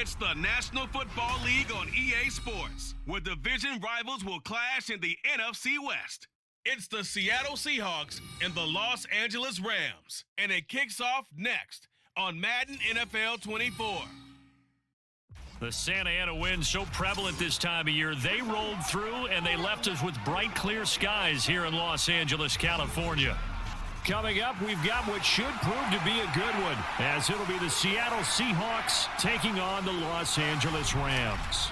It's the National Football League on EA Sports, where division rivals will clash in the NFC West. It's the Seattle Seahawks and the Los Angeles Rams, and it kicks off next on Madden NFL 24. The Santa Ana wind so prevalent this time of year, they rolled through and they left us with bright, clear skies here in Los Angeles, California. Coming up, we've got what should prove to be a good one, as it'll be the Seattle Seahawks taking on the Los Angeles Rams.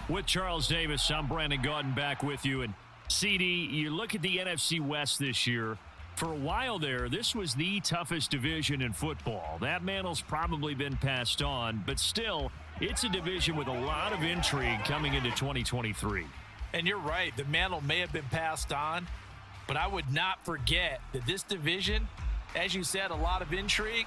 With Charles Davis, I'm Brandon Gaudin back with you. And CD, you look at the NFC West this year. For a while there, this was the toughest division in football. That mantle's probably been passed on, but still, it's a division with a lot of intrigue coming into 2023. And you're right, the mantle may have been passed on, but I would not forget that this division, as you said, a lot of intrigue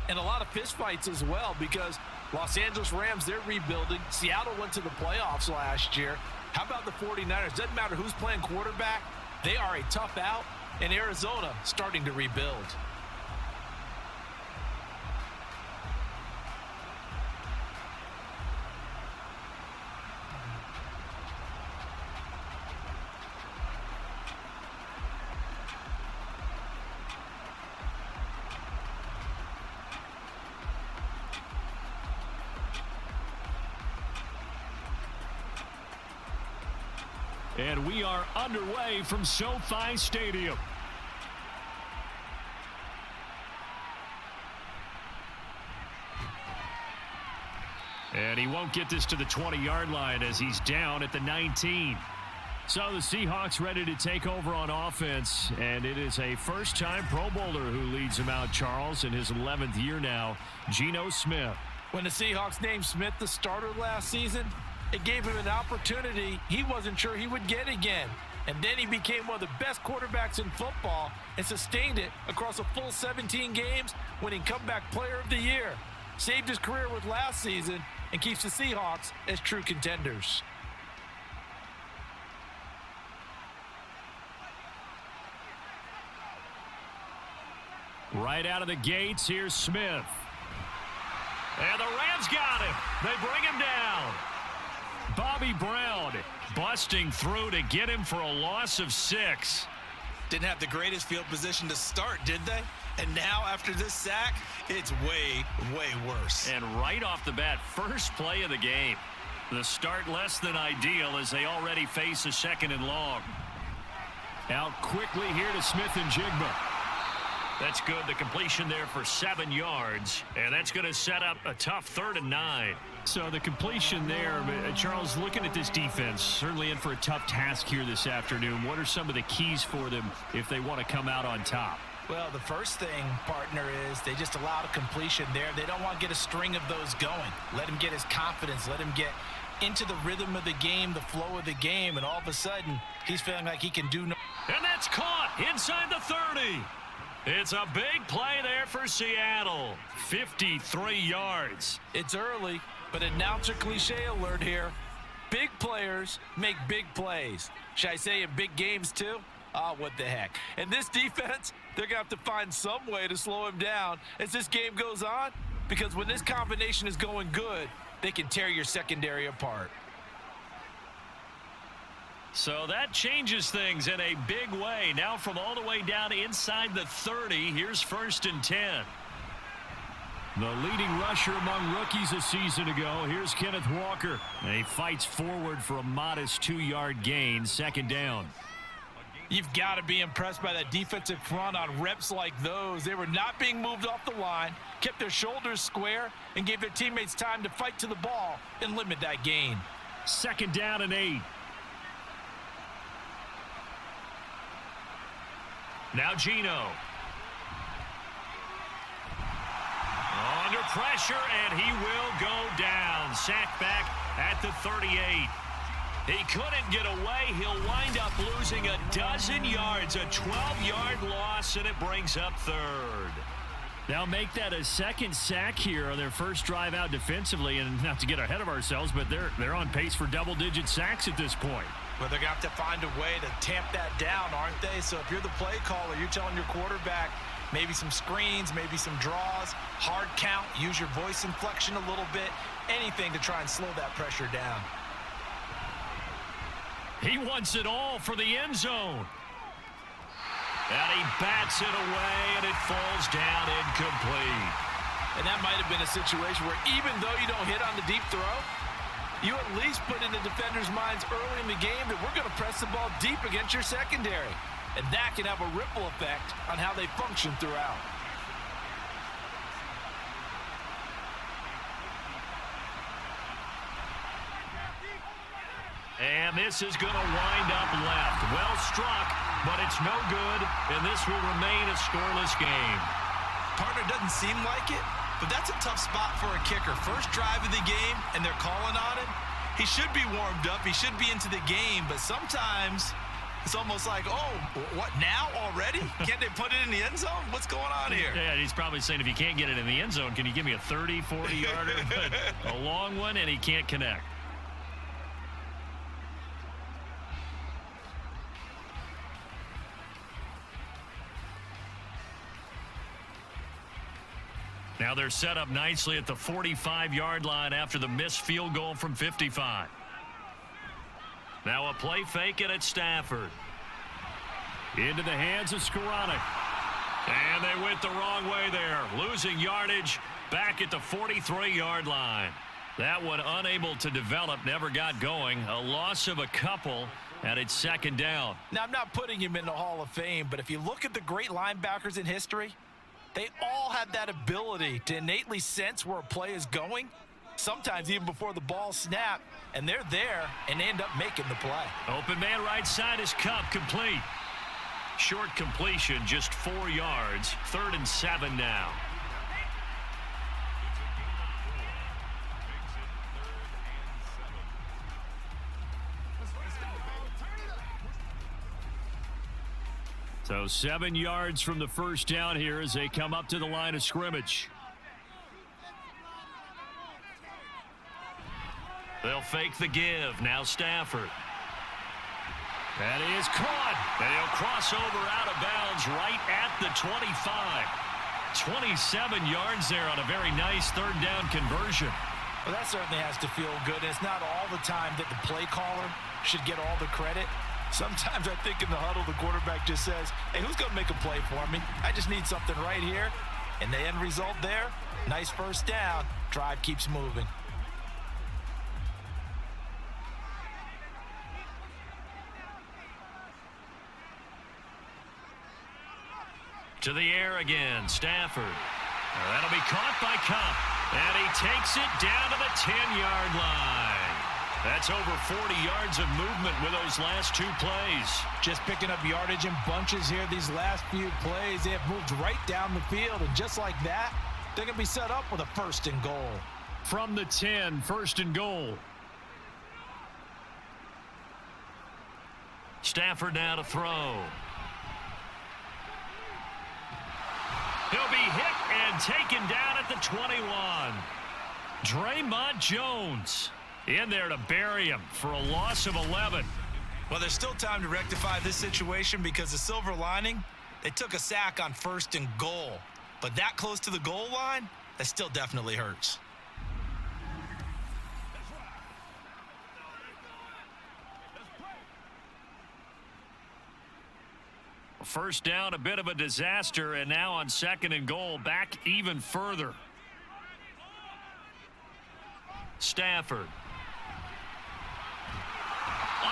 and a lot of fistfights as well, because Los Angeles Rams, they're rebuilding. Seattle went to the playoffs last year. How about the 49ers? Doesn't matter who's playing quarterback. They are a tough out, and Arizona starting to rebuild. And we are underway from SoFi Stadium. And he won't get this to the 20-yard line as he's down at the 19. So the Seahawks ready to take over on offense, and it is a first-time Pro Bowler who leads them out, Charles, in his 11th year now, Geno Smith. When the Seahawks named Smith the starter last season, it gave him an opportunity he wasn't sure he would get again. And then he became one of the best quarterbacks in football and sustained it across a full 17 games, winning Comeback Player of the Year. Saved his career with last season and keeps the Seahawks as true contenders. Right out of the gates, here's Smith. And the Rams got him. They bring him down. Bobby Brown busting through to get him for a loss of 6. Didn't have the greatest field position to start, did they? And now after this sack, it's way, way worse. And right off the bat, first play of the game. The start less than ideal as they already face a 2nd and long. Out quickly here to Smith and Jigba. That's good. The completion there for 7 yards. And that's going to set up a tough 3rd and 9. So the completion there, Charles, looking at this defense, certainly in for a tough task here this afternoon. What are some of the keys for them if they want to come out on top? Well, the first thing, partner, is they just allowed a completion there. They don't want to get a string of those going. Let him get his confidence. Let him get into the rhythm of the game, the flow of the game, and all of a sudden, he's feeling like he can do no. And that's caught inside the 30. It's a big play there for Seattle. 53 yards. It's early, but announcer cliche alert here. Big players make big plays. Should I say in big games too? Oh, what the heck. And this defense, they're going to have to find some way to slow him down as this game goes on, because when this combination is going good, they can tear your secondary apart. So that changes things in a big way. Now from all the way down inside the 30, here's 1st and 10. The leading rusher among rookies a season ago. Here's Kenneth Walker. And he fights forward for a modest 2-yard gain, 2nd down. You've got to be impressed by that defensive front on reps like those. They were not being moved off the line, kept their shoulders square, and gave their teammates time to fight to the ball and limit that gain. 2nd down and 8. Now Geno. Under pressure, and he will go down. Sacked back at the 38. He couldn't get away. He'll wind up losing a dozen yards, a 12-yard loss, and it brings up 3rd. They'll make that a 2nd sack here on their first drive out defensively, and not to get ahead of ourselves, but they're on pace for double-digit sacks at this point. Well, they're going to have to find a way to tamp that down, aren't they? So if you're the play caller, you're telling your quarterback, Maybe some screens, maybe some draws, hard count, use your voice inflection a little bit, anything to try and slow that pressure down. He wants it all for the end zone. And he bats it away, and it falls down incomplete. And that might have been a situation where even though you don't hit on the deep throw, you at least put in the defenders' minds early in the game that we're going to press the ball deep against your secondary. And that can have a ripple effect on how they function throughout. And this is going to wind up left. Well struck, but it's no good, and this will remain a scoreless game. Partner doesn't seem like it, but that's a tough spot for a kicker. First drive of the game, and they're calling on him. He should be warmed up. He should be into the game, but sometimes it's almost like, oh, what, now already? Can't they put it in the end zone? What's going on here? Yeah, he's probably saying, if you can't get it in the end zone, can you give me a 30, 40-yarder? But a long one, and he can't connect. Now they're set up nicely at the 45-yard line after the missed field goal from 55. Now a play fake it at Stafford. Into the hands of Skoranek. And they went the wrong way there. Losing yardage back at the 43-yard line. That one unable to develop, never got going. A loss of a couple, and it's second down. Now, I'm not putting him in the Hall of Fame, but if you look at the great linebackers in history, they all have that ability to innately sense where a play is going, sometimes even before the ball snapped, and they're there and they end up making the play. Open man right side is Cup, complete. Short completion, just 4 yards. 3rd and 7 now. So 7 yards from the first down here as they come up to the line of scrimmage. They'll fake the give. Now Stafford. That is caught. And he'll cross over out of bounds right at the 25. 27 yards there on a very nice 3rd down conversion. Well, that certainly has to feel good. And it's not all the time that the play caller should get all the credit. Sometimes I think in the huddle, the quarterback just says, hey, who's going to make a play for me? I just need something right here. And the end result there, nice first down. Drive keeps moving. To the air again, Stafford. That'll be caught by Cup. And he takes it down to the 10-yard line. That's over 40 yards of movement with those last 2 plays. Just picking up yardage in bunches here these last few plays. They have moved right down the field, and just like that, they're going to be set up with a 1st and goal. From the 10, 1st and goal. Stafford now to throw. He'll be hit and taken down at the 21. Draymond Jones in there to bury him for a loss of 11. Well, there's still time to rectify this situation because the silver lining, they took a sack on 1st and goal. But that close to the goal line, that still definitely hurts. First down, a bit of a disaster, and now on 2nd and goal, back even further. Stafford.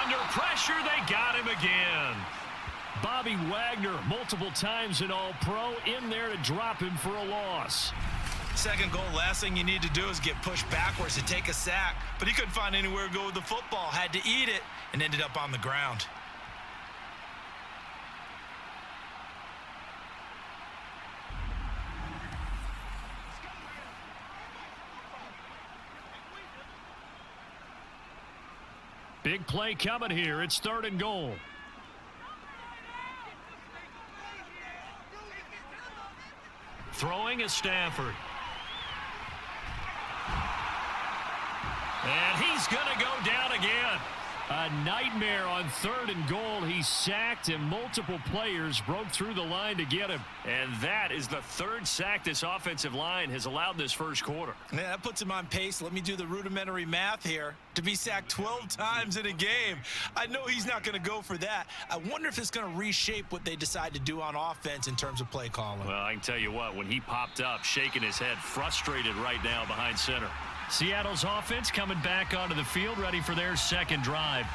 Under pressure, they got him again. Bobby Wagner, multiple times an All-Pro, in there to drop him for a loss. 2nd goal, last thing you need to do is get pushed backwards to take a sack. But he couldn't find anywhere to go with the football, had to eat it, and ended up on the ground. Big play coming here. It's 3rd and goal. Throwing is Stafford. And he's going to go down again. A nightmare on 3rd and goal. He sacked and multiple players broke through the line to get him. And that is the 3rd sack this offensive line has allowed this first quarter. Man, that puts him on pace. Let me do the rudimentary math here. To be sacked 12 times in a game. I know he's not going to go for that. I wonder if it's going to reshape what they decide to do on offense in terms of play calling. Well, I can tell you what, when he popped up, shaking his head, frustrated right now behind center. Seattle's offense coming back onto the field, ready for their second drive.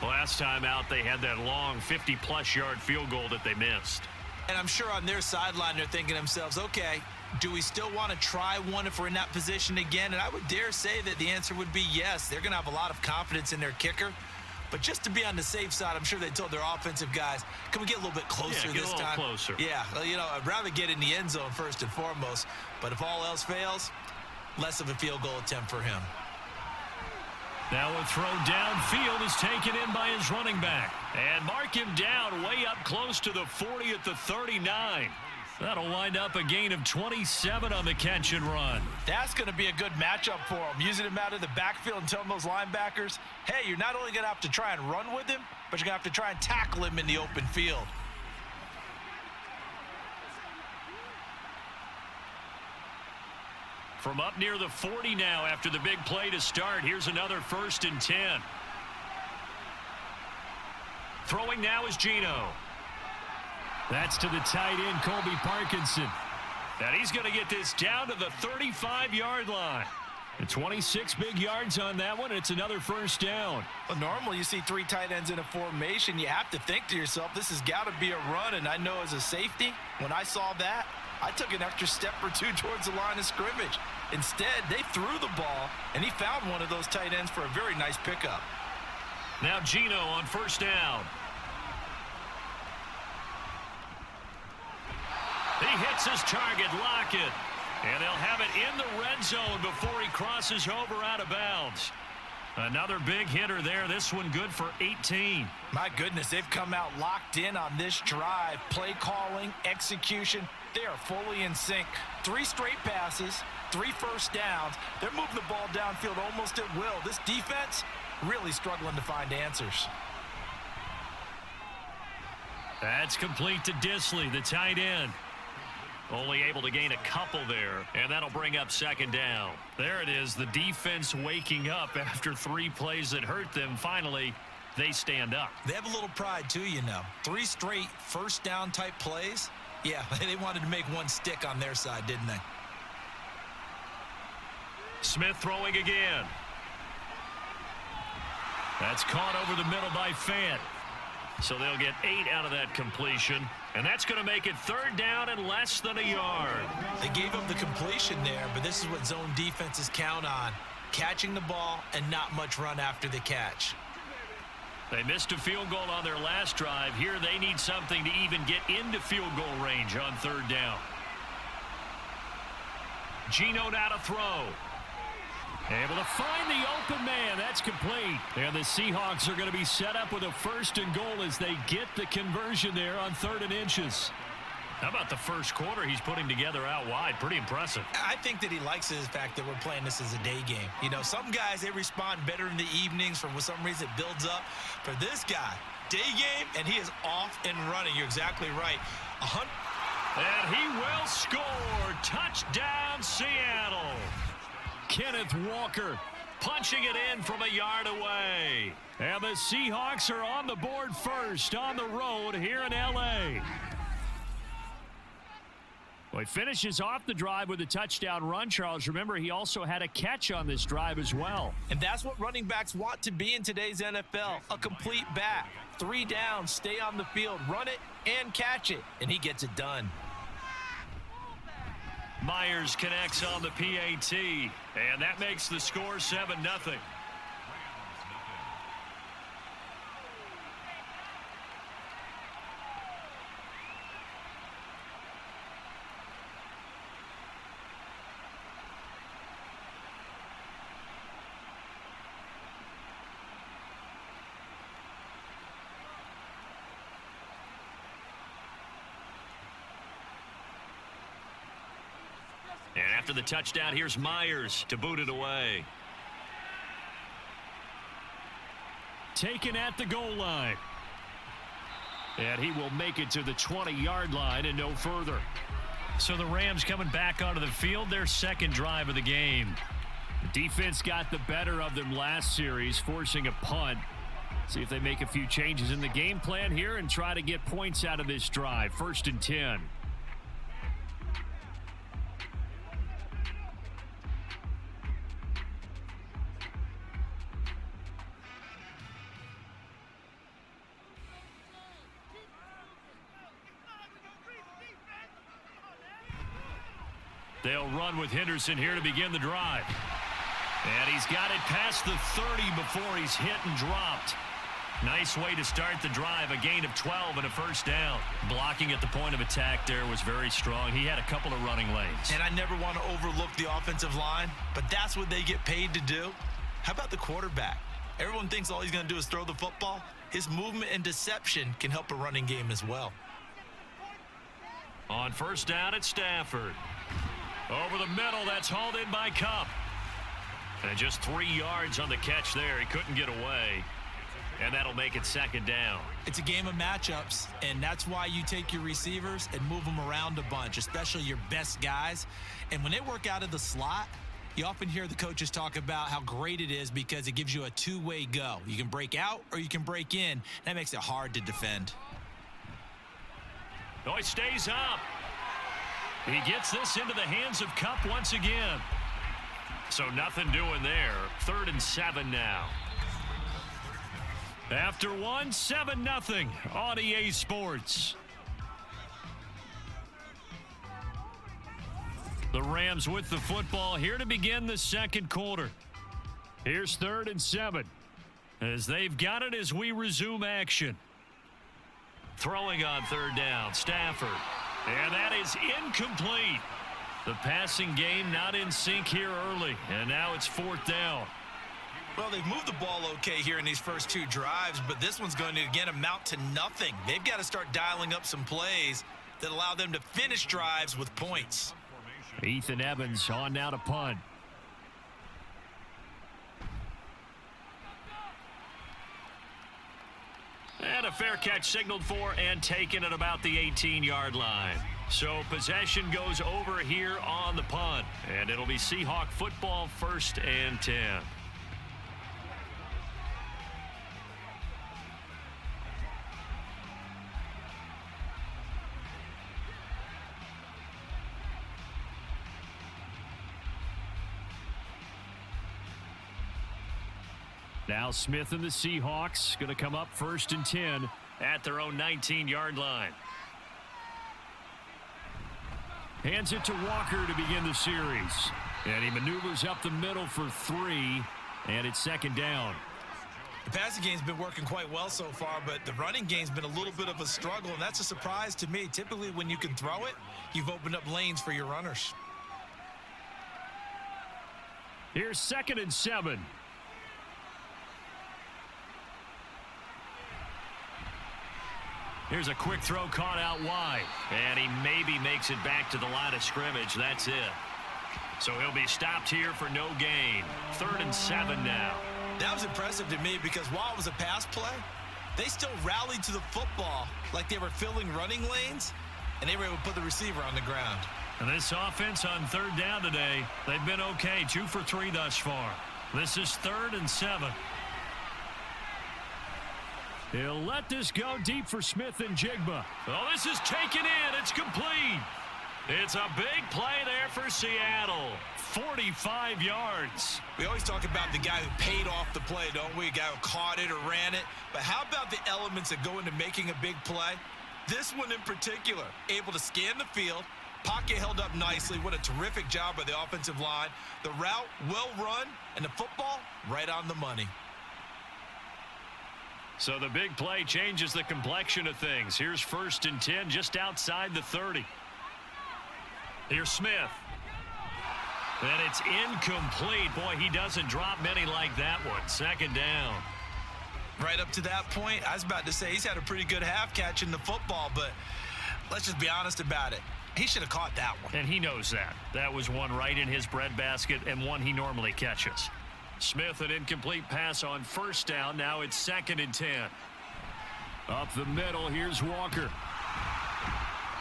Last time out, they had that long 50-plus yard field goal that they missed. And I'm sure on their sideline, they're thinking to themselves, okay, do we still want to try one if we're in that position again? And I would dare say that the answer would be yes. They're going to have a lot of confidence in their kicker. But just to be on the safe side, I'm sure they told their offensive guys, can we get a little bit closer this time? Get a little closer. Yeah, well, you know, I'd rather get in the end zone first and foremost. But if all else fails, less of a field goal attempt for him. Now a throw downfield is taken in by his running back. And mark him down way up close to the 40 at the 39. That'll wind up a gain of 27 on the catch and run. That's going to be a good matchup for him. Using him out of the backfield and telling those linebackers, hey, you're not only going to have to try and run with him, but you're going to have to try and tackle him in the open field. From up near the 40 now after the big play to start. Here's another 1st and 10. Throwing now is Geno. That's to the tight end, Colby Parkinson. And he's going to get this down to the 35-yard line. And 26 big yards on that one. It's another 1st down. Well, normally you see 3 tight ends in a formation. You have to think to yourself, this has got to be a run. And I know as a safety, when I saw that, I took an extra step or 2 towards the line of scrimmage. Instead, they threw the ball, and he found one of those tight ends for a very nice pickup. Now Geno on 1st down. He hits his target, Lockett. And they'll have it in the red zone before he crosses over out of bounds. Another big hitter there. This one good for 18. My goodness, they've come out locked in on this drive. Play calling, execution, they are fully in sync. 3 straight passes, 3 first downs. They're moving the ball downfield almost at will. This defense really struggling to find answers. That's complete to Disley, the tight end. Only able to gain a couple there, and that'll bring up 2nd down. There it is, the defense waking up after 3 plays that hurt them. Finally, they stand up. They have a little pride, too, you know. 3 straight first down type plays. Yeah, they wanted to make one stick on their side, didn't they? Smith throwing again. That's caught over the middle by Fant. So they'll get 8 out of that completion. And that's going to make it 3rd down and less than a yard. They gave up the completion there, but this is what zone defenses count on. Catching the ball and not much run after the catch. They missed a field goal on their last drive. Here they need something to even get into field goal range on 3rd down. Geno now to throw. Able to find the open man. That's complete. And the Seahawks are going to be set up with a 1st and goal as they get the conversion there on 3rd and inches. How about the first quarter he's putting together out wide? Pretty impressive. I think that he likes the fact that we're playing this as a day game. You know, some guys, they respond better in the evenings. For some reason, it builds up. For this guy, day game, and he is off and running. You're exactly right. And he will score. Touchdown, Seattle. Kenneth Walker punching it in from a yard away. And the Seahawks are on the board first on the road here in L.A. Well, he finishes off the drive with a touchdown run, Charles. Remember, he also had a catch on this drive as well. And that's what running backs want to be in today's NFL, a complete back. 3 downs, stay on the field, run it, and catch it. And he gets it done. Myers connects on the PAT, and that makes the score 7-0. And after the touchdown, here's Myers to boot it away. taken at the goal line. And he will make it to the 20-yard line and no further. So the Rams coming back onto the field, their second drive of the game. The defense got the better of them last series, forcing a punt. See if they make a few changes in the game plan here and try to get points out of this drive. 1st and 10. They'll run with Henderson here to begin the drive. And he's got it past the 30 before he's hit and dropped. Nice way to start the drive, a gain of 12 and a first down. Blocking at the point of attack there was very strong. He had a couple of running lanes. And I never want to overlook the offensive line, but that's what they get paid to do. How about the quarterback? Everyone thinks all he's going to do is throw the football. His movement and deception can help a running game as well. On first down, it's Stafford. Over the middle, that's hauled in by Kupp. And just 3 yards on the catch there. He couldn't get away. And that'll make it second down. It's a game of matchups, and that's why you take your receivers and move them around a bunch, especially your best guys. And when they work out of the slot, you often hear the coaches talk about how great it is because it gives you a two-way go. You can break out or you can break in. That makes it hard to defend. Oh, he stays up. He gets this into the hands of Kupp once again. So nothing doing there. 3rd and 7 now. After one, 7-0 on EA Sports. The Rams with the football here to begin the second quarter. Here's 3rd and 7 as they've got it as we resume action. Throwing on 3rd down, Stafford. And that is incomplete. The passing game not in sync here early, and now it's 4th down. Well, they've moved the ball okay here in these first 2 drives, but this one's going to, again, amount to nothing. They've got to start dialing up some plays that allow them to finish drives with points. Ethan Evans on now to punt. And a fair catch signaled for and taken at about the 18-yard line. So possession goes over here on the punt. And it'll be Seahawk football, 1st and 10. Now Smith and the Seahawks going to come up 1st and 10 at their own 19-yard line. Hands it to Walker to begin the series. And he maneuvers up the middle for 3, and it's 2nd down. The passing game's been working quite well so far, but the running game's been a little bit of a struggle, and that's a surprise to me. Typically, when you can throw it, you've opened up lanes for your runners. Here's 2nd and 7. Here's a quick throw caught out wide. And he maybe makes it back to the line of scrimmage. That's it. So he'll be stopped here for no gain. 3rd and 7 now. That was impressive to me because while it was a pass play, they still rallied to the football like they were filling running lanes, and they were able to put the receiver on the ground. And this offense on 3rd down today, they've been okay. 2 for 3 thus far. This is 3rd and 7. He'll let this go deep for Smith and Jigba. Oh, this is taken in. It's complete. It's a big play there for Seattle. 45 yards. We always talk about the guy who paid off the play, don't we? A guy who caught it or ran it. But how about the elements that go into making a big play? This one in particular, able to scan the field, pocket held up nicely. What a terrific job by the offensive line. The route well run, and the football right on the money. So the big play changes the complexion of things. Here's 1st and 10 just outside the 30. Here's Smith. And it's incomplete. Boy, he doesn't drop many like that one. 2nd down. Right up to that point, I was about to say he's had a pretty good half catching the football, but let's just be honest about it. He should have caught that one. And he knows that. That was one right in his breadbasket and one he normally catches. Smith, an incomplete pass on first down. Now it's 2nd and 10. Up the middle, here's Walker.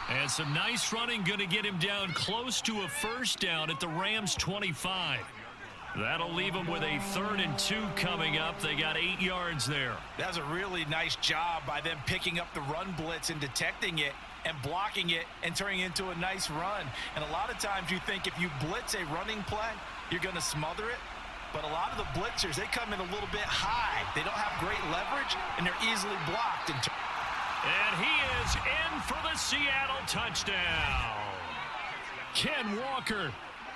And some nice running, going to get him down close to a first down at the Rams' 25. That'll leave them with a 3rd and 2 coming up. They got 8 yards there. That was a really nice job by them picking up the run blitz and detecting it and blocking it and turning it into a nice run. And a lot of times you think if you blitz a running play, you're going to smother it. But a lot of the blitzers, they come in a little bit high. They don't have great leverage, and they're easily blocked. And he is in for the Seattle touchdown. Ken Walker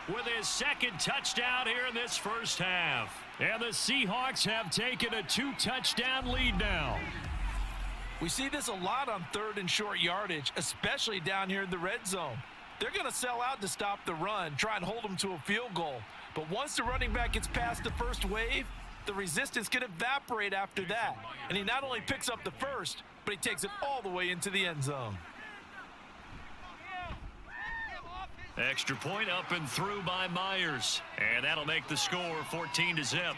with his 2nd touchdown here in this first half. And the Seahawks have taken a 2-touchdown lead now. We see this a lot on 3rd and short yardage, especially down here in the red zone. They're going to sell out to stop the run, try and hold them to a field goal. But once the running back gets past the first wave, the resistance can evaporate after that. And he not only picks up the first, but he takes it all the way into the end zone. Extra point up and through by Myers. And that'll make the score 14-0.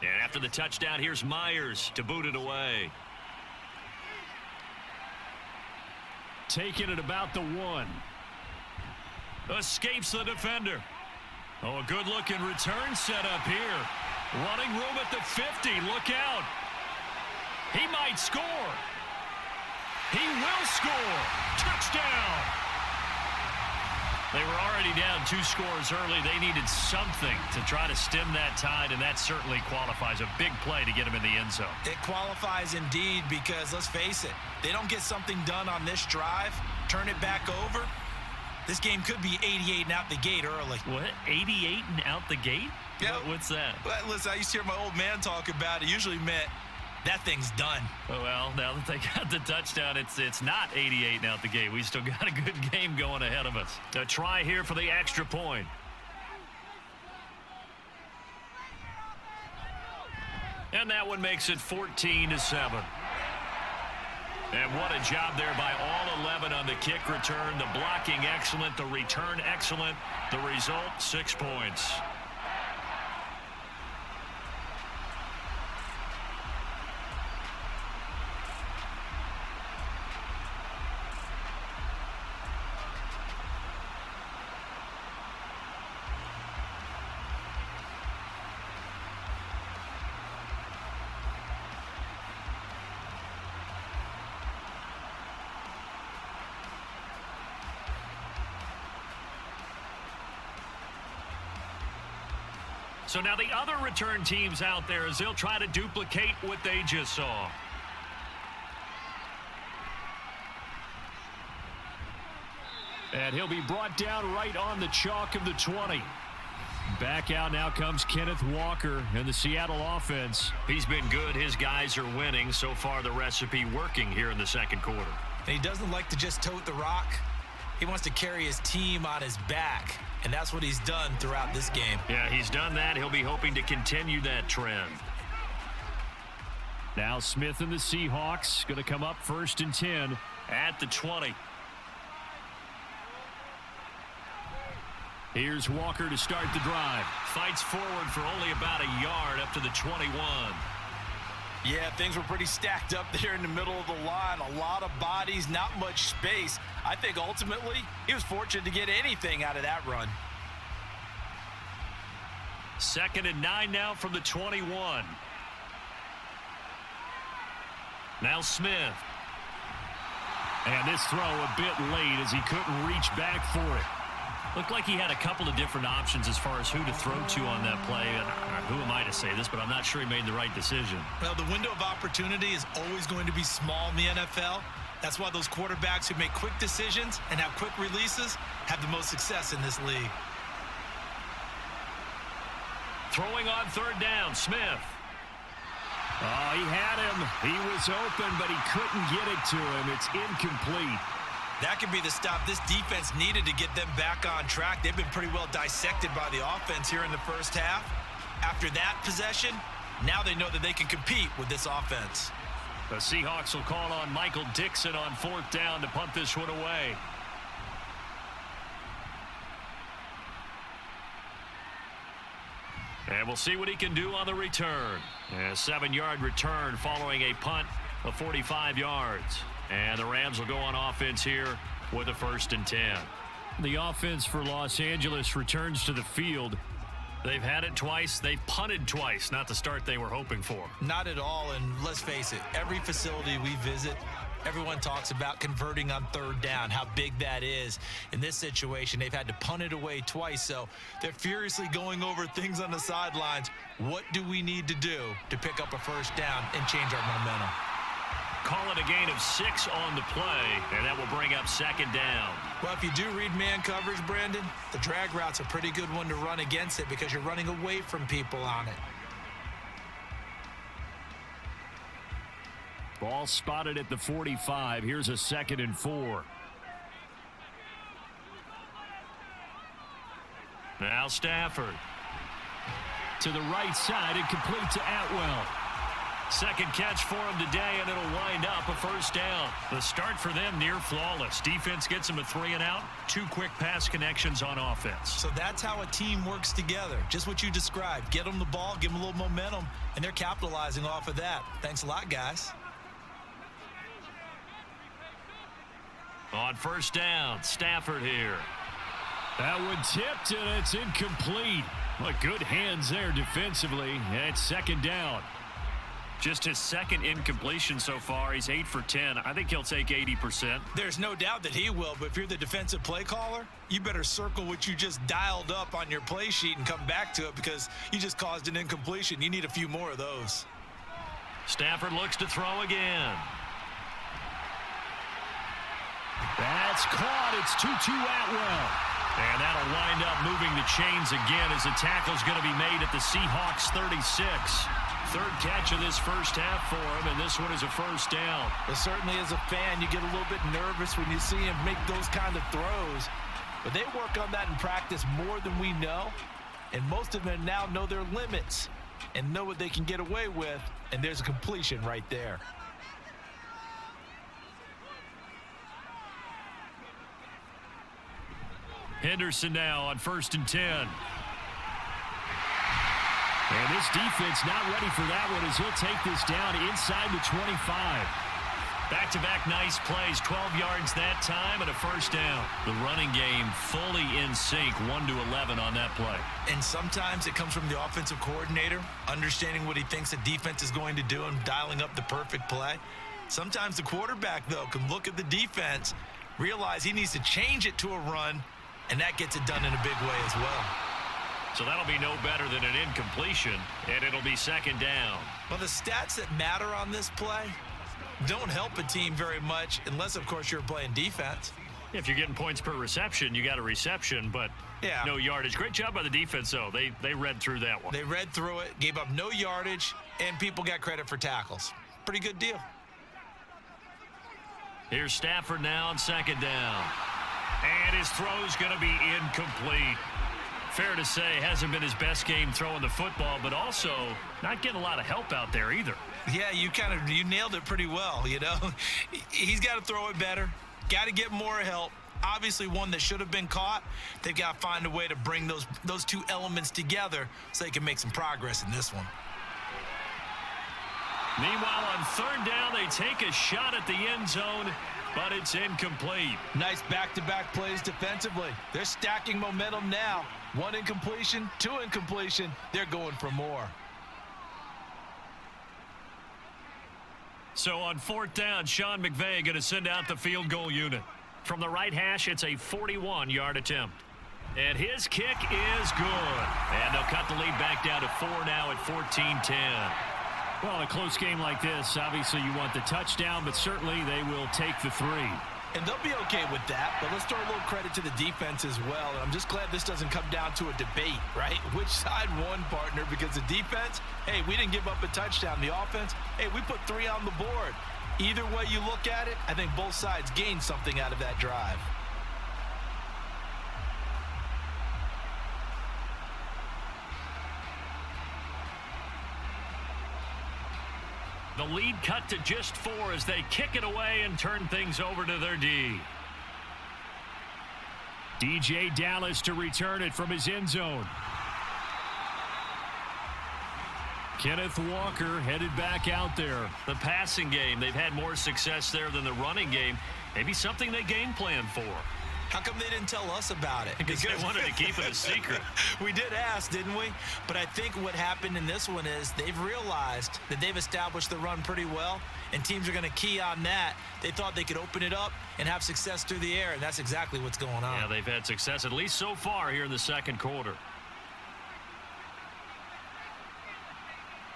And after the touchdown, here's Myers to boot it away. Taking it about the 1. Escapes the defender. Oh, a good-looking return set up here. Running room at the 50. Look out. He might score. He will score. Touchdown. They were already down 2 scores early. They needed something to try to stem that tide, and that certainly qualifies. A big play to get them in the end zone. It qualifies indeed because, let's face it, they don't get something done on this drive, turn it back over, this game could be 88 and out the gate early. What? 88 and out the gate? Yeah. What's that? Well, listen, I used to hear my old man talk about it. Usually meant that thing's done. Well, now that they got the touchdown, it's not 88 and out the gate. We still got a good game going ahead of us. A try here for the extra point. And that one makes it 14-7. And what a job there by all 11 on the kick return. The blocking excellent, the return excellent. The result, 6 points. So now the other return teams out there as they'll try to duplicate what they just saw. And he'll be brought down right on the chalk of the 20. Back out now comes Kenneth Walker in the Seattle offense. He's been good. His guys are winning. So far the recipe working here in the second quarter. And he doesn't like to just tote the rock. He wants to carry his team on his back. And that's what he's done throughout this game. Yeah, he's done that. He'll be hoping to continue that trend. Now Smith and the Seahawks going to come up 1st and 10 at the 20. Here's Walker to start the drive. Fights forward for only about a yard up to the 21. Yeah, things were pretty stacked up there in the middle of the line. A lot of bodies, not much space. I think ultimately he was fortunate to get anything out of that run. 2nd and 9 now from the 21. Now Smith. And this throw a bit late as he couldn't reach back for it. Looked like he had a couple of different options as far as who to throw to on that play. And who am I to say this, but I'm not sure he made the right decision. Well, the window of opportunity is always going to be small in the NFL. That's why those quarterbacks who make quick decisions and have quick releases have the most success in this league. Throwing on 3rd down, Smith. Oh, he had him. He was open, but he couldn't get it to him. It's incomplete. That could be the stop this defense needed to get them back on track. They've been pretty well dissected by the offense here in the first half. After that possession, now they know that they can compete with this offense. The Seahawks will call on Michael Dixon on 4th down to punt this one away. And we'll see what he can do on the return. A 7-yard return following a punt of 45 yards. And the Rams will go on offense here with a 1st and 10. The offense for Los Angeles returns to the field. They've had it twice. They've punted twice. Not the start they were hoping for. Not at all, and let's face it, every facility we visit, everyone talks about converting on 3rd down, how big that is. In this situation, they've had to punt it away twice, so they're furiously going over things on the sidelines. What do we need to do to pick up a 1st down and change our momentum? Call it a gain of 6 on the play, and that will bring up 2nd down. Well, if you do read man coverage, Brandon, the drag route's a pretty good one to run against it because you're running away from people on it. Ball spotted at the 45. Here's a 2nd and 4. Now Stafford. To the right side and complete to Atwell. 2nd catch for him today, and it'll wind up a 1st down. The start for them near flawless. Defense gets them a 3 and out. 2 quick pass connections on offense. So that's how a team works together. Just what you described. Get them the ball, give them a little momentum, and they're capitalizing off of that. Thanks a lot, guys. On 1st down, Stafford here. That one tipped, and it's incomplete. Well, good hands there defensively. And it's 2nd down. Just his 2nd incompletion so far. He's 8 for 10. I think he'll take 80%. There's no doubt that he will, but if you're the defensive play caller, you better circle what you just dialed up on your play sheet and come back to it because you just caused an incompletion. You need a few more of those. Stafford looks to throw again. That's caught. It's 2-2 Atwell. And that'll wind up moving the chains again as the tackle's going to be made at the Seahawks 36. 3rd catch of this first half for him, and this one is a 1st down. But certainly as a fan, you get a little bit nervous when you see him make those kind of throws. But they work on that in practice more than we know, and most of them now know their limits and know what they can get away with, and there's a completion right there. Henderson now on 1st and 10. And this defense not ready for that one as he'll take this down inside the 25. Back-to-back nice plays, 12 yards that time and a 1st down. The running game fully in sync, 1-11 on that play. And sometimes it comes from the offensive coordinator, understanding what he thinks the defense is going to do and dialing up the perfect play. Sometimes the quarterback, though, can look at the defense, realize he needs to change it to a run, and that gets it done in a big way as well. So that'll be no better than an incompletion, and it'll be 2nd down. Well, the stats that matter on this play don't help a team very much unless, of course, you're playing defense. If you're getting points per reception, you got a reception, but no yardage. Great job by the defense, though. They read through that one. They read through it, gave up no yardage, and people got credit for tackles. Pretty good deal. Here's Stafford now on 2nd down. And his throw's going to be incomplete. Fair to say, hasn't been his best game throwing the football, but also not getting a lot of help out there either. Yeah, you nailed it pretty well, you know. He's got to throw it better, got to get more help. Obviously one that should have been caught. They've got to find a way to bring those 2 elements together so they can make some progress in this one. Meanwhile, on 3rd down, they take a shot at the end zone, but it's incomplete. Nice back-to-back plays defensively. They're stacking momentum now. 1 incompletion, 2 incompletion. They're going for more. So on 4th down, Sean McVay going to send out the field goal unit. From the right hash, it's a 41-yard attempt. And his kick is good. And they'll cut the lead back down to 4 now at 14-10. Well, a close game like this, obviously you want the touchdown, but certainly they will take the 3. And they'll be okay with that, but let's throw a little credit to the defense as well. And I'm just glad this doesn't come down to a debate, right? Which side won, partner? Because the defense, hey, we didn't give up a touchdown. The offense, hey, we put 3 on the board. Either way you look at it, I think both sides gained something out of that drive. The lead cut to just 4 as they kick it away and turn things over to their D. DJ Dallas to return it from his end zone. Kenneth Walker headed back out there. The passing game, they've had more success there than the running game. Maybe something they game plan for. How come they didn't tell us about it? Because they wanted to keep it a secret. We did ask, didn't we? But I think what happened in this one is they've realized that they've established the run pretty well, and teams are going to key on that. They thought they could open it up and have success through the air, and that's exactly what's going on. Yeah, they've had success, at least so far here in the second quarter.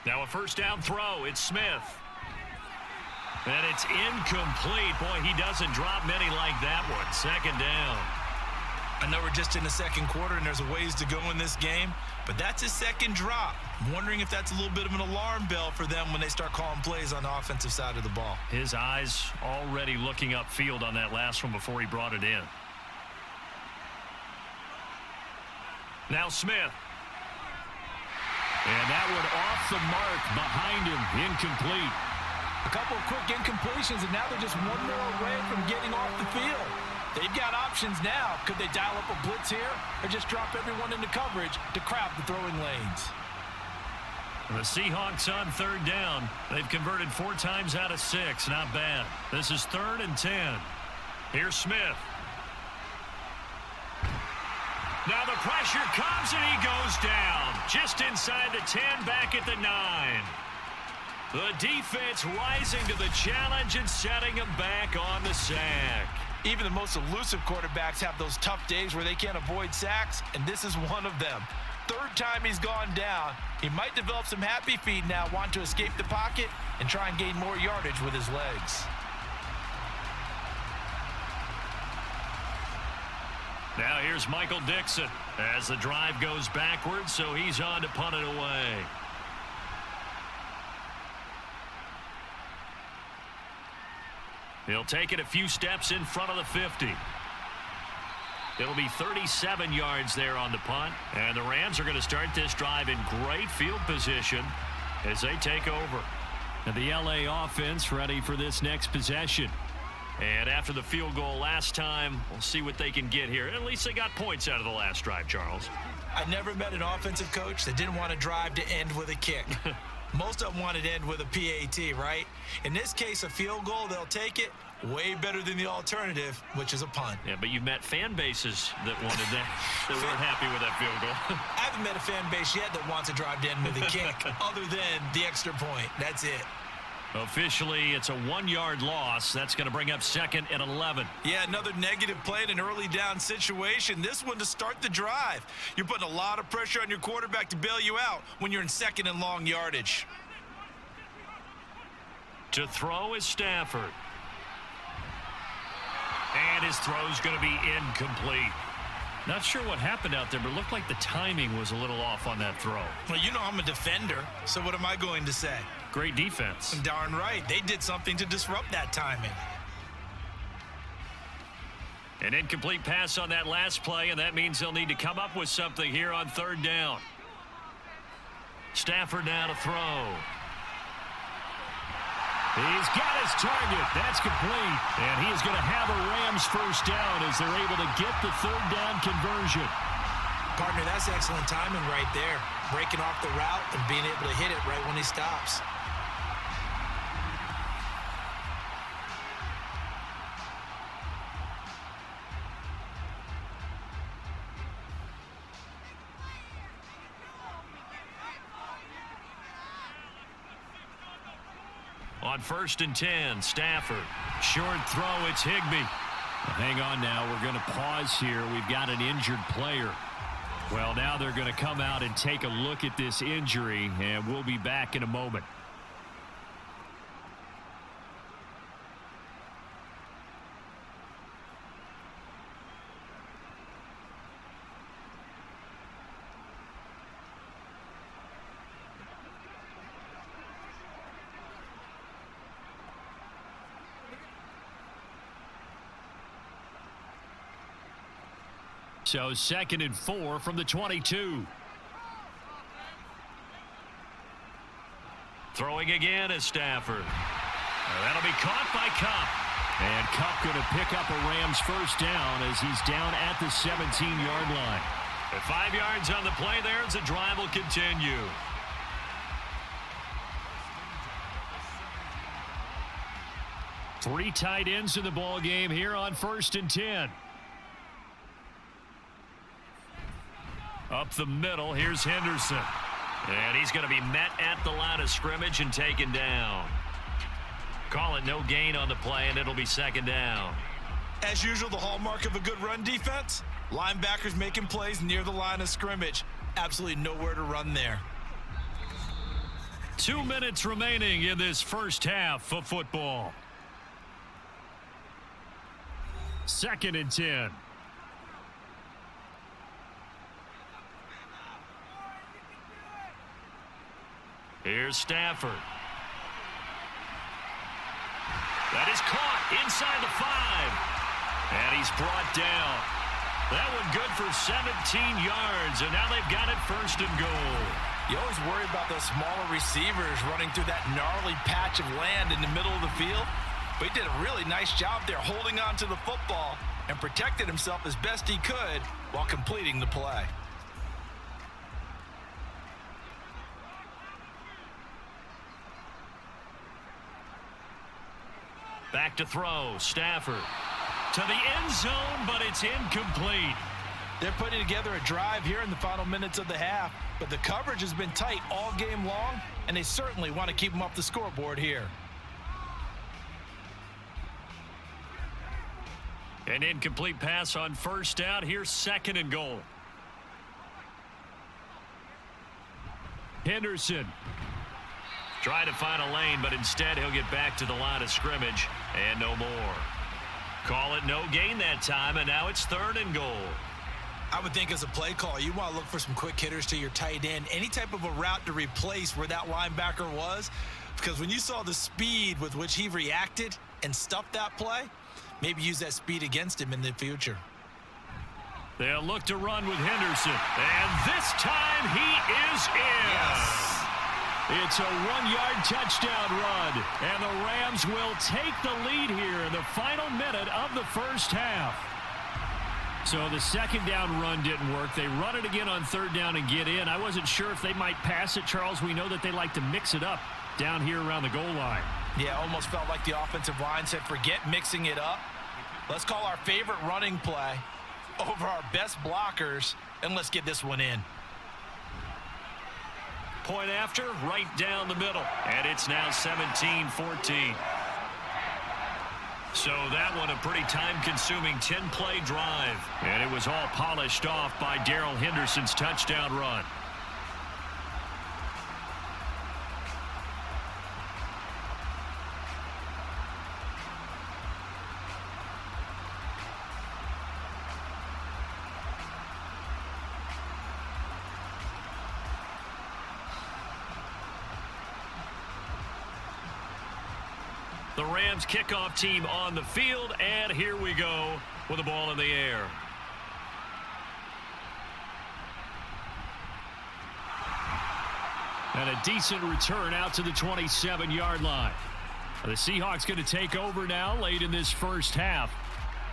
Now a first down throw. It's Smith. And it's incomplete. Boy, he doesn't drop many like that one. Second down. I know we're just in the second quarter and there's a ways to go in this game, but that's his second drop. I'm wondering if that's a little bit of an alarm bell for them when they start calling plays on the offensive side of the ball. His eyes already looking upfield on that last one before he brought it in. Now Smith. And that one off the mark behind him. Incomplete. A couple of quick incompletions, and now they're just one more away from getting off the field. They've got options now. Could they dial up a blitz here or just drop everyone into coverage to crowd the throwing lanes? The Seahawks on third down. They've converted 4 times out of 6. Not bad. This is 3rd and 10. Here's Smith. Now the pressure comes and he goes down. Just inside the 10, back at the 9. The defense rising to the challenge and setting him back on the sack. Even the most elusive quarterbacks have those tough days where they can't avoid sacks, and this is one of them. 3rd time he's gone down. He might develop some happy feet now, want to escape the pocket and try and gain more yardage with his legs. Now here's Michael Dixon as the drive goes backwards, so he's on to punt it away. He'll take it a few steps in front of the 50. It'll be 37 yards there on the punt. And the Rams are going to start this drive in great field position as they take over. And the LA offense ready for this next possession. And after the field goal last time, we'll see what they can get here. At least they got points out of the last drive, Charles. I never met an offensive coach that didn't want to drive to end with a kick. Most of them wanted to end with a PAT, right? In this case, a field goal, they'll take it. Way better than the alternative, which is a punt. Yeah, but you've met fan bases that wanted that, that weren't happy with that field goal. I haven't met a fan base yet that wants to drive to end with a kick, other than the extra point. That's it. Officially, it's a 1-yard loss. That's going to bring up 2nd and 11. Yeah, another negative play in an early down situation. This one to start the drive. You're putting a lot of pressure on your quarterback to bail you out when you're in 2nd and long yardage. To throw is Stafford. And his throw's going to be incomplete. Not sure what happened out there, but it looked like the timing was a little off on that throw. Well, you know I'm a defender, so what am I going to say? Great defense. Darn right. They did something to disrupt that timing. An incomplete pass on that last play, and that means they'll need to come up with something here on 3rd down. Stafford now to throw. He's got his target. That's complete. And he is going to have a Rams first down as they're able to get the 3rd down conversion. Partner, that's excellent timing right there. Breaking off the route and being able to hit it right when he stops. On 1st and 10, Stafford. Short throw, it's Higbee. Hang on now, we're going to pause here. We've got an injured player. Well, now they're going to come out and take a look at this injury, and we'll be back in a moment. So 2nd and 4 from the 22. Throwing again is Stafford. That'll be caught by Kupp. And Kupp going to pick up a Rams first down as he's down at the 17-yard line. At 5 yards on the play there as the drive will continue. Three tight ends in the ball game here on 1st and 10. Up the middle, here's Henderson. And he's going to be met at the line of scrimmage and taken down. Call it no gain on the play, and it'll be 2nd down. As usual, the hallmark of a good run defense, linebackers making plays near the line of scrimmage. Absolutely nowhere to run there. 2 minutes remaining in this first half of football. 2nd and 10. Here's Stafford. That is caught inside the 5. And he's brought down. That one good for 17 yards, and now they've got it 1st and goal. You always worry about those smaller receivers running through that gnarly patch of land in the middle of the field. But he did a really nice job there holding on to the football and protected himself as best he could while completing the play. Back to throw. Stafford to the end zone, but it's incomplete. They're putting together a drive here in the final minutes of the half, but the coverage has been tight all game long, and they certainly want to keep them off the scoreboard here. An incomplete pass on 1st down. Here's 2nd and goal. Henderson. Try to find a lane, but instead he'll get back to the line of scrimmage and no more. Call it no gain that time, and now it's 3rd and goal. I would think as a play call, you want to look for some quick hitters to your tight end. Any type of a route to replace where that linebacker was. Because when you saw the speed with which he reacted and stuffed that play, maybe use that speed against him in the future. They'll look to run with Henderson. And this time he is in. Yes. It's a 1-yard touchdown run. And the Rams will take the lead here in the final minute of the first half. So the 2nd down run didn't work. They run it again on 3rd down and get in. I wasn't sure if they might pass it, Charles. We know that they like to mix it up down here around the goal line. Yeah, almost felt like the offensive line said, forget mixing it up. Let's call our favorite running play over our best blockers, and let's get this one in. Point after, right down the middle. And it's now 17-14. So that one a pretty time-consuming 10-play drive. And it was all polished off by Darrell Henderson's touchdown run. The Rams kickoff team on the field, and here we go with the ball in the air. And a decent return out to the 27-yard line. The Seahawks going to take over now late in this first half.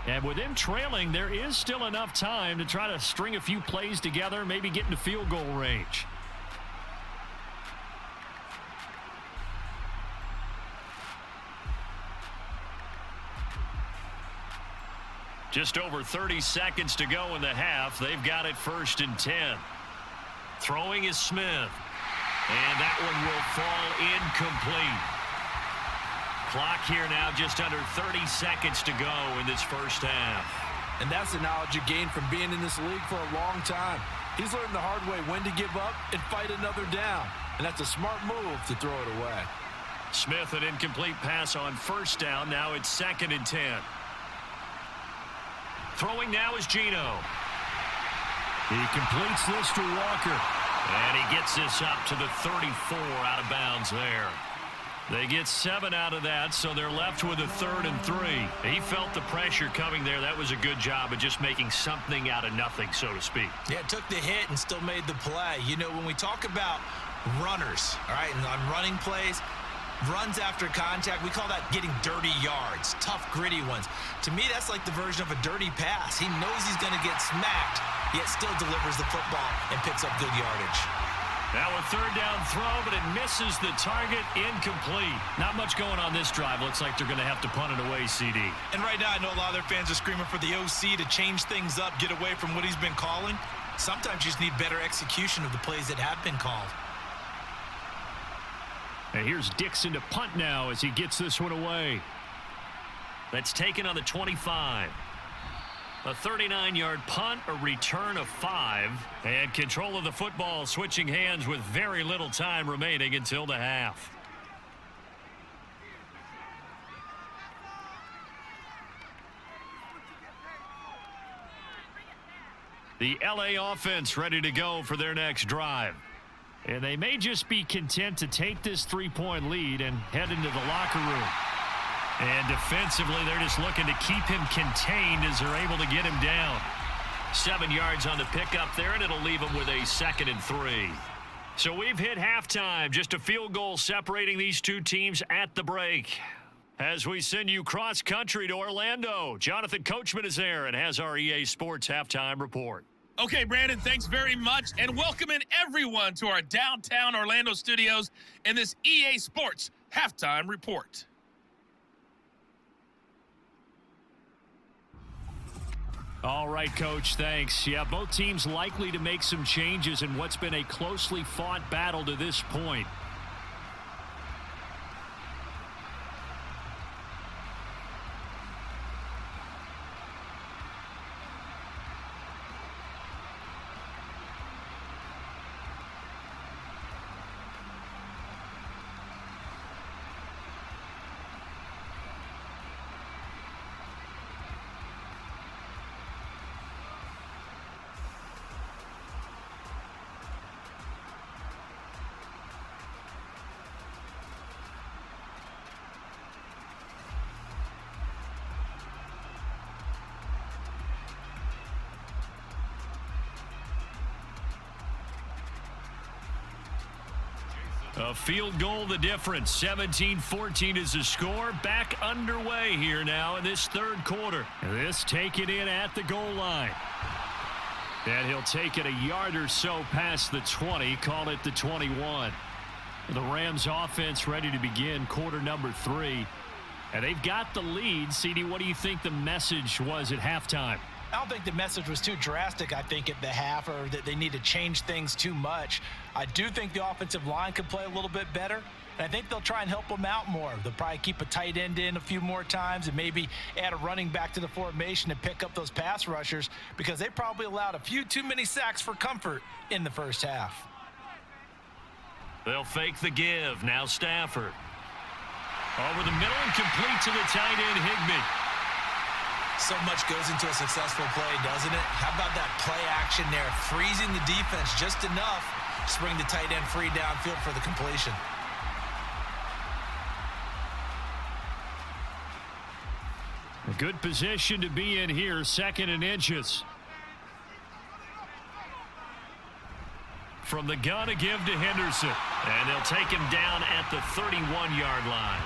And with them trailing, there is still enough time to try to string a few plays together, maybe get into field goal range. Just over 30 seconds to go in the half. They've got it 1st and 10. Throwing is Smith. And that one will fall incomplete. Clock here now just under 30 seconds to go in this first half. And that's the knowledge you gain from being in this league for a long time. He's learned the hard way when to give up and fight another down. And that's a smart move to throw it away. Smith, an incomplete pass on 1st down. Now it's 2nd and 10. Throwing now is Geno. He completes this to Walker. And he gets this up to the 34 out of bounds there. They get 7 out of that, so they're left with a 3rd and 3. He felt the pressure coming there. That was a good job of just making something out of nothing, so to speak. Yeah, took the hit and still made the play. You know, when we talk about runners, all right, and on running plays, runs after contact, we call that getting dirty yards, tough, gritty ones. To me, that's like the version of a dirty pass. He knows he's going to get smacked, yet still delivers the football and picks up good yardage. Now a 3rd down throw, but it misses the target, incomplete. Not much going on this drive. Looks like they're going to have to punt it away, CD. And right now, I know a lot of their fans are screaming for the OC to change things up, get away from what he's been calling. Sometimes you just need better execution of the plays that have been called. And here's Dixon to punt now as he gets this one away. That's taken on the 25. A 39-yard punt, a return of 5, and control of the football switching hands with very little time remaining until the half. The LA offense ready to go for their next drive. And they may just be content to take this 3-point lead and head into the locker room. And defensively, they're just looking to keep him contained as they're able to get him down. 7 yards on the pickup there, and it'll leave him with a 2nd and 3. So we've hit halftime. Just a field goal separating these two teams at the break. As we send you cross-country to Orlando, Jonathan Coachman is there and has our EA Sports halftime report. Okay, Brandon, thanks very much, and welcoming everyone to our downtown Orlando studios in this EA Sports halftime report. All right, Coach, thanks. Yeah, both teams likely to make some changes in what's been a closely fought battle to this point. A field goal the difference. 17-14 is the score. Back underway here now in this 3rd quarter. This taken in at the goal line. And he'll take it a yard or so past the 20. Call it the 21. The Rams offense ready to begin quarter number 3. And they've got the lead. CD, what do you think the message was at halftime? I don't think the message was too drastic, I think, at the half, or that they need to change things too much. I do think the offensive line could play a little bit better, and I think they'll try and help them out more. They'll probably keep a tight end in a few more times and maybe add a running back to the formation and pick up those pass rushers, because they probably allowed a few too many sacks for comfort in the first half. They'll fake the give. Now Stafford. Over the middle and complete to the tight end, Higbee. So much goes into a successful play, doesn't it? How about that play action there? Freezing the defense just enough to bring the tight end free downfield for the completion. A good position to be in here, 2nd and inches. From the gun, a give to Henderson. And they'll take him down at the 31-yard line.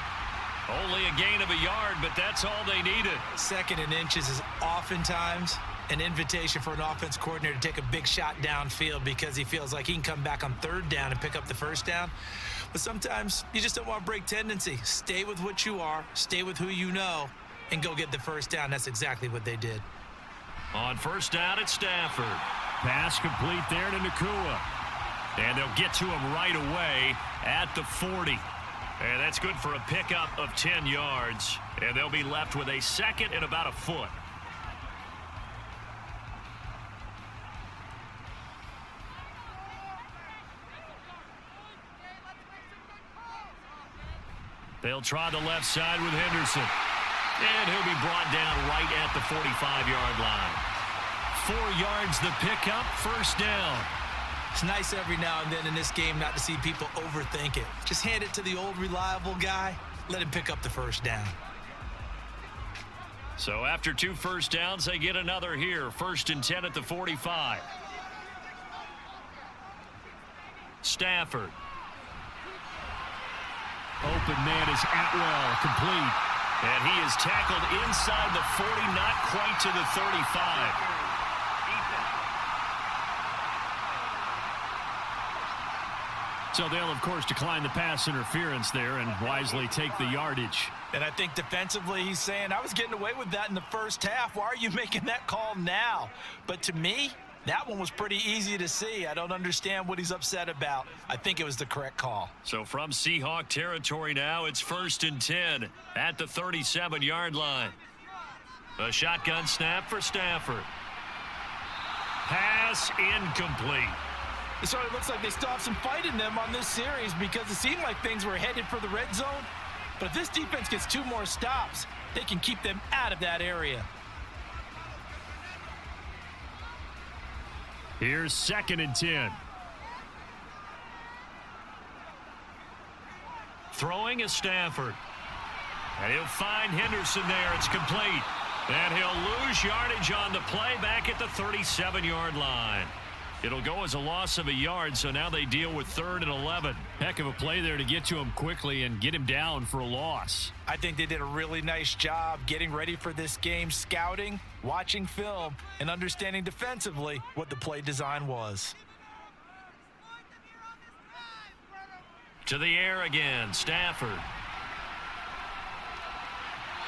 Only a gain of a yard, but that's all they needed. 2nd and inches is oftentimes an invitation for an offense coordinator to take a big shot downfield because he feels like he can come back on 3rd down and pick up the 1st down. But sometimes you just don't want to break tendency. Stay with what you are, stay with who you know, and go get the 1st down. That's exactly what they did. On 1st down, it's Stafford. Pass complete there to Nakua. And they'll get to him right away at the 40. And that's good for a pickup of 10 yards. And they'll be left with a 2nd and about a foot. They'll try the left side with Henderson. And he'll be brought down right at the 45-yard line. 4 yards the pickup, 1st down. It's nice every now and then in this game not to see people overthink it. Just hand it to the old reliable guy. Let him pick up the first down. So after 2 first downs, they get another here. 1st and 10 at the 45. Stafford. Open man is Atwell, complete. And he is tackled inside the 40, not quite to the 35. So they'll, of course, decline the pass interference there and wisely take the yardage. And I think defensively he's saying, I was getting away with that in the first half. Why are you making that call now? But to me, that one was pretty easy to see. I don't understand what he's upset about. I think it was the correct call. So from Seahawk territory now, it's 1st and 10 at the 37-yard line. A shotgun snap for Stafford. Pass incomplete. It sort of looks like they still have some fight in them on this series because it seemed like things were headed for the red zone. But if this defense gets 2 more stops, they can keep them out of that area. Here's 2nd and 10. Throwing is Stafford. And he'll find Henderson there. It's complete. And he'll lose yardage on the play back at the 37-yard line. It'll go as a loss of a yard, so now they deal with 3rd and 11. Heck of a play there to get to him quickly and get him down for a loss. I think they did a really nice job getting ready for this game, scouting, watching film, and understanding defensively what the play design was. To the air again, Stafford.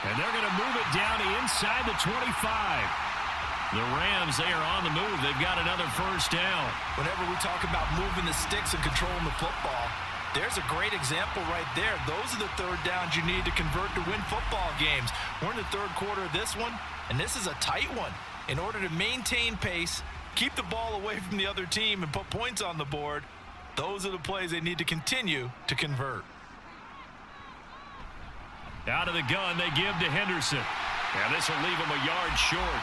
And they're going to move it down to inside the 25. The Rams, they are on the move. They've got another first down. Whenever we talk about moving the sticks and controlling the football, there's a great example right there. Those are the 3rd downs you need to convert to win football games. We're in the 3rd quarter of this one, and this is a tight one. In order to maintain pace, keep the ball away from the other team, and put points on the board, those are the plays they need to continue to convert. Out of the gun, they give to Henderson. And this will leave him a yard short.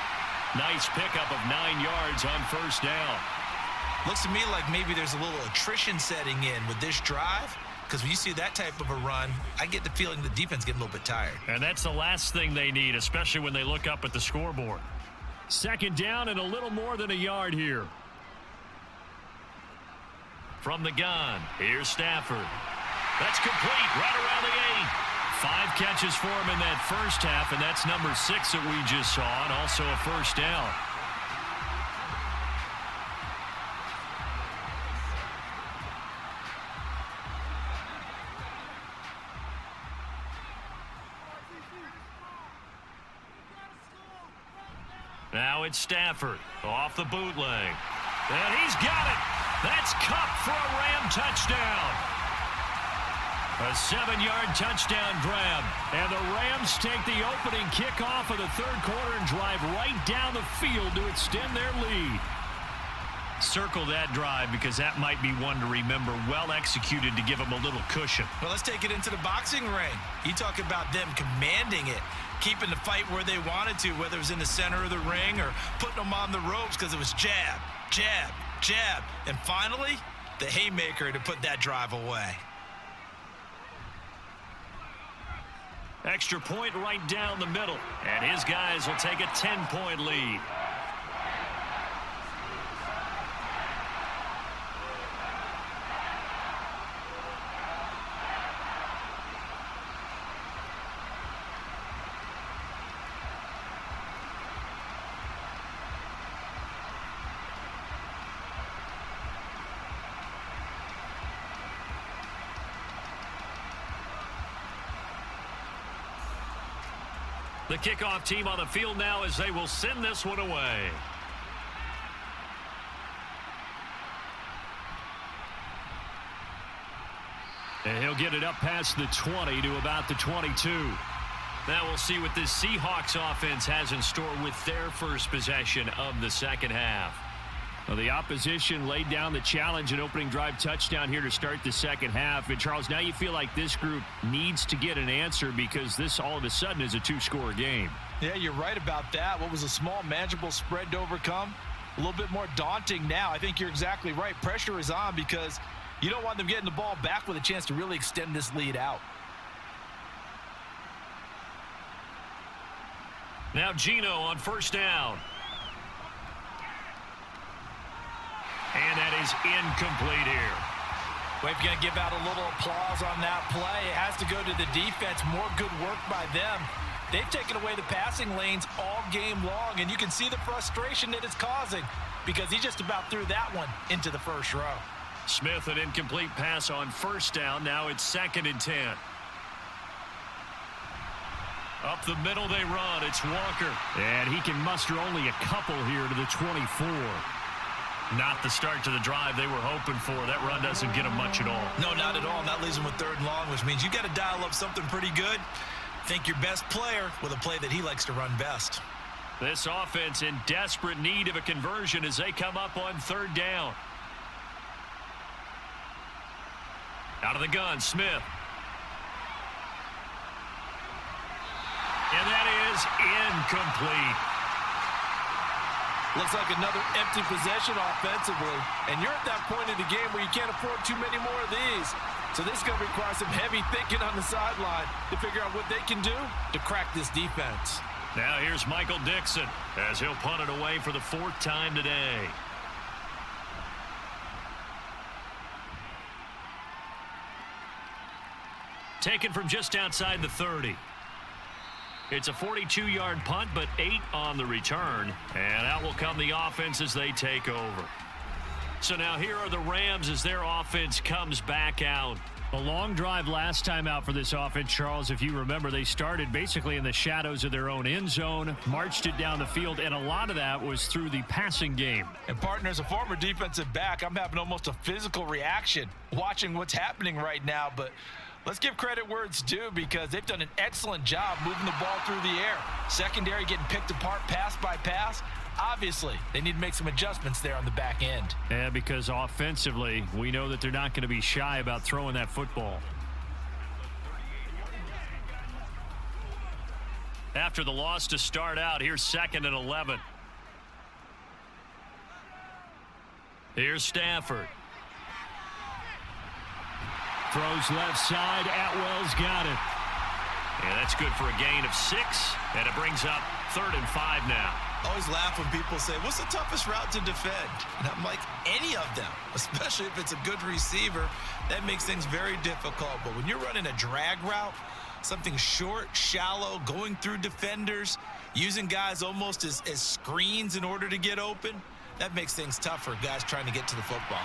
Nice pickup of 9 yards on first down. Looks to me like maybe there's a little attrition setting in with this drive, because when you see that type of a run, I get the feeling the defense getting a little bit tired. And that's the last thing they need, especially when they look up at the scoreboard. 2nd down and a little more than a yard here. From the gun, here's Stafford. That's complete right around the 8. 5 catches for him in that first half, and that's number 6 that we just saw, and also a first down. Now it's Stafford off the bootleg. And he's got it. That's Cup for a Ram touchdown. A 7-yard touchdown grab. And the Rams take the opening kickoff of the 3rd quarter and drive right down the field to extend their lead. Circle that drive because that might be one to remember. Well executed to give them a little cushion. Well, let's take it into the boxing ring. You talk about them commanding it, keeping the fight where they wanted to, whether it was in the center of the ring or putting them on the ropes because it was jab, jab, jab. And finally, the haymaker to put that drive away. Extra point right down the middle. And his guys will take a 10-point lead. The kickoff team on the field now as they will send this one away. And he'll get it up past the 20 to about the 22. Now we'll see what this Seahawks offense has in store with their first possession of the second half. Well, the opposition laid down the challenge and opening drive touchdown here to start the second half. And, Charles, now you feel like this group needs to get an answer because this all of a sudden is a 2-score game. Yeah, you're right about that. What was a small, manageable spread to overcome a little bit more daunting now. I think you're exactly right. Pressure is on because you don't want them getting the ball back with a chance to really extend this lead out. Now Gino on first down. And that is incomplete here. We're going to give out a little applause on that play. It has to go to the defense. More good work by them. They've taken away the passing lanes all game long, and you can see the frustration that it's causing because he just about threw that one into the first row. Smith, an incomplete pass on first down. Now it's 2nd and 10. Up the middle they run. It's Walker. And he can muster only a couple here to the 24. Not the start to the drive they were hoping for. That run doesn't get them much at all. No, not at all. And that leaves them with 3rd and long, which means you got to dial up something pretty good. Think your best player with a play that he likes to run best. This offense in desperate need of a conversion as they come up on 3rd down. Out of the gun, Smith. And that is incomplete. Looks like another empty possession offensively. And you're at that point in the game where you can't afford too many more of these. So this is going to require some heavy thinking on the sideline to figure out what they can do to crack this defense. Now here's Michael Dixon as he'll punt it away for the 4th time today. Taken from just outside the 30. It's a 42-yard punt, but 8 on the return. And out will come the offense as they take over. So now here are the Rams as their offense comes back out. A long drive last time out for this offense, Charles. If you remember, they started basically in the shadows of their own end zone, marched it down the field, and a lot of that was through the passing game. And partner, as a former defensive back, I'm having almost a physical reaction watching what's happening right now. But let's give credit where it's due because they've done an excellent job moving the ball through the air. Secondary getting picked apart pass by pass. Obviously, they need to make some adjustments there on the back end. Yeah, because offensively, we know that they're not going to be shy about throwing that football. After the loss to start out, here's 2nd and 11. Here's Stafford. Throws left side. Atwell's got it. Yeah, that's good for a gain of 6, and it brings up 3rd and 5 now. Always laugh when people say, what's the toughest route to defend? And I'm like, any of them, especially if it's a good receiver. That makes things very difficult. But when you're running a drag route, something short, shallow, going through defenders, using guys almost as screens in order to get open, that makes things tough for guys trying to get to the football.